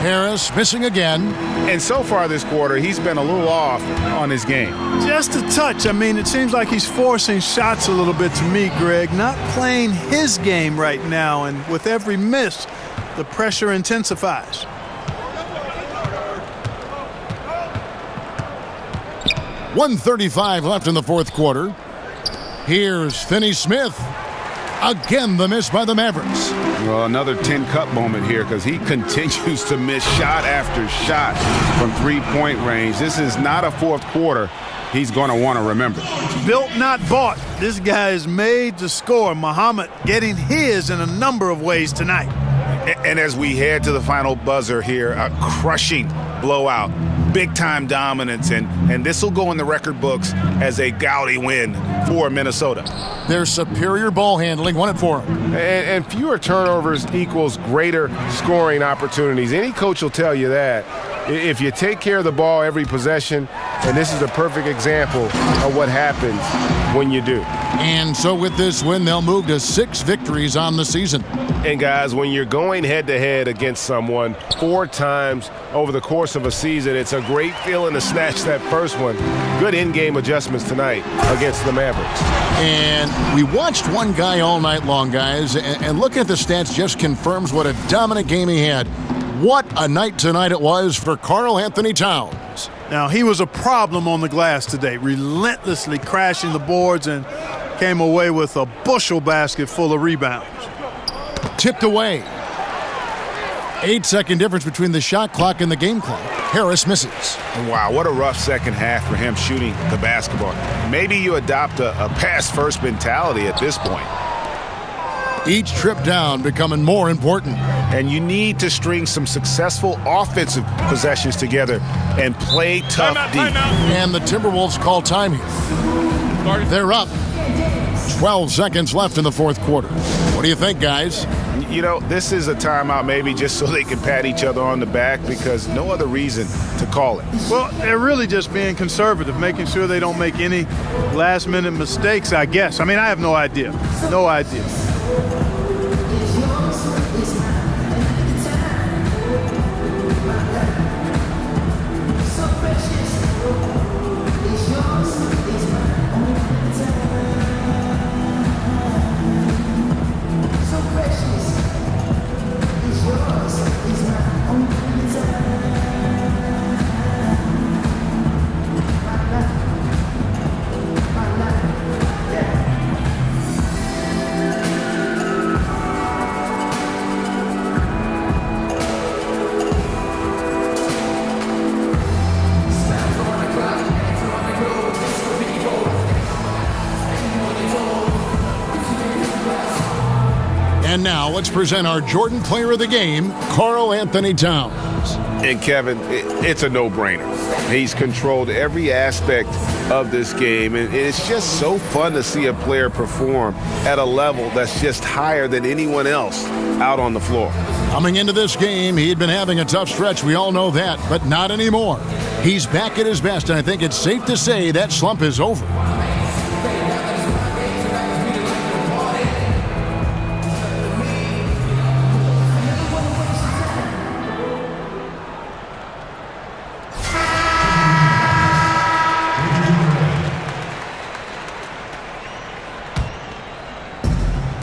Harris missing again. And so far this quarter, he's been a little off on his game. Just a touch. I mean, it seems like he's forcing shots a little bit to me, Greg. Not playing his game right now, and with every miss, the pressure intensifies. .135 left in the fourth quarter. Here's Finney Smith. Again, the miss by the Mavericks. Well, another 10-cup moment here because he continues to miss shot after shot from three-point range. This is not a fourth quarter he's going to want to remember. Built, not bought. This guy is made to score. Muhammad getting his in a number of ways tonight. And as we head to the final buzzer here, a crushing blowout, big-time dominance, and this will go in the record books as a gaudy win for Minnesota. Their superior ball handling won it for them. And fewer turnovers equals greater scoring opportunities. Any coach will tell you that. If you take care of the ball every possession, and this is a perfect example of what happens when you do. And so with this win, they'll move to 6 victories on the season. And guys, when you're going head-to-head against someone 4 times over the course of a season, it's a great feeling to snatch that first one. Good in-game adjustments tonight against the Mavericks. And we watched one guy all night long, guys, and looking at the stats just confirms what a dominant game he had. What a night tonight it was for Karl Anthony Towns. Now, he was a problem on the glass today, relentlessly crashing the boards and came away with a bushel basket full of rebounds. Tipped away. 8-second difference between the shot clock and the game clock. Harris misses. Wow, what a rough second half for him shooting the basketball. Maybe you adopt a pass-first mentality at this point. Each trip down becoming more important. And you need to string some successful offensive possessions together and play tough deep. And the Timberwolves call time here. They're up. 12 seconds left in the fourth quarter. What do you think, guys? You know, this is a timeout maybe just so they can pat each other on the back because no other reason to call it. Well, they're really just being conservative, making sure they don't make any last-minute mistakes, I guess. I mean, I have no idea. No idea. And now let's present our Jordan Player of the Game, Karl Anthony Towns. And Kevin, it's a no-brainer. He's controlled every aspect of this game, and it's just so fun to see a player perform at a level that's just higher than anyone else out on the floor. Coming into this game, he'd been having a tough stretch. We all know that, but not anymore. He's back at his best, and I think it's safe to say that slump is over.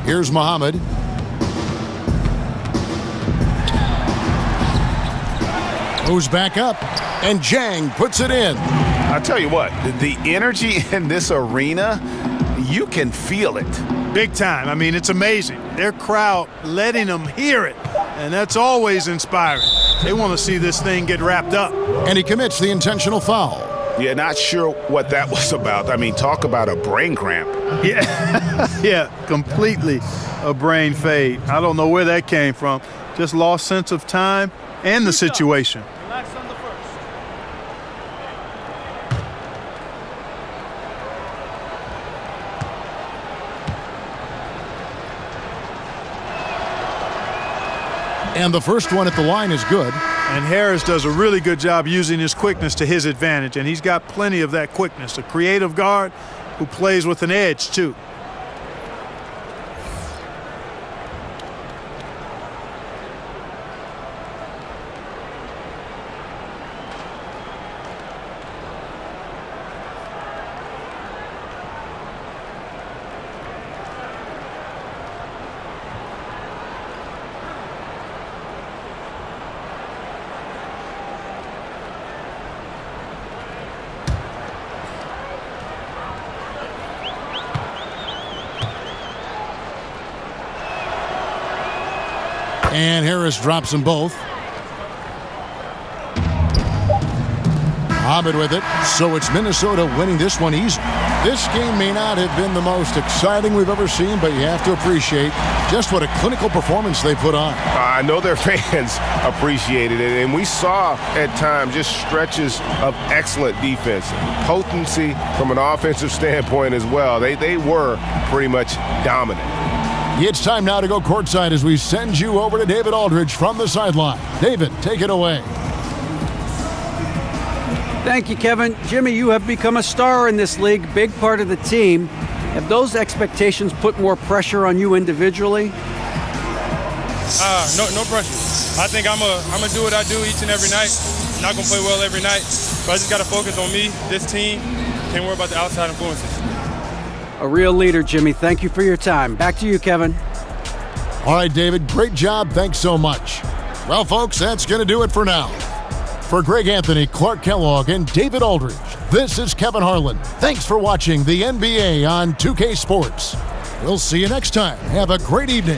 Here's Muhammad. Moves back up, and Jang puts it in. I tell you what, the energy in this arena, you can feel it. Big time. I mean, it's amazing. Their crowd letting them hear it, and that's always inspiring. They want to see this thing get wrapped up. And he commits the intentional foul. Yeah, not sure what that was about. I mean, talk about a brain cramp. Yeah, yeah, completely a brain fade. I don't know where that came from. Just lost sense of time and the situation. Relax on the first. And the first one at the line is good. And Harris does a really good job using his quickness to his advantage, and he's got plenty of that quickness. A creative guard who plays with an edge, too. And Harris drops them both. Muhammad with it. So it's Minnesota winning this one easy. This game may not have been the most exciting we've ever seen, but you have to appreciate just what a clinical performance they put on. I know their fans appreciated it, and we saw at times just stretches of excellent defense. Potency from an offensive standpoint as well. They were pretty much dominant. It's time now to go courtside as we send you over to David Aldridge from the sideline. David, take it away. Thank you, Kevin. Jimmy, you have become a star in this league, big part of the team. Have those expectations put more pressure on you individually? No pressure. I think I'm gonna do what I do each and every night. I'm not gonna play well every night, but I just gotta focus on me, this team. Can't worry about the outside influences. A real leader, Jimmy. Thank you for your time. Back to you, Kevin. All right, David, great job. Thanks so much. Well, folks, that's going to do it for now. For Greg Anthony, Clark Kellogg, and David Aldridge, this is Kevin Harlan. Thanks for watching the NBA on 2K Sports. We'll see you next time. Have a great evening.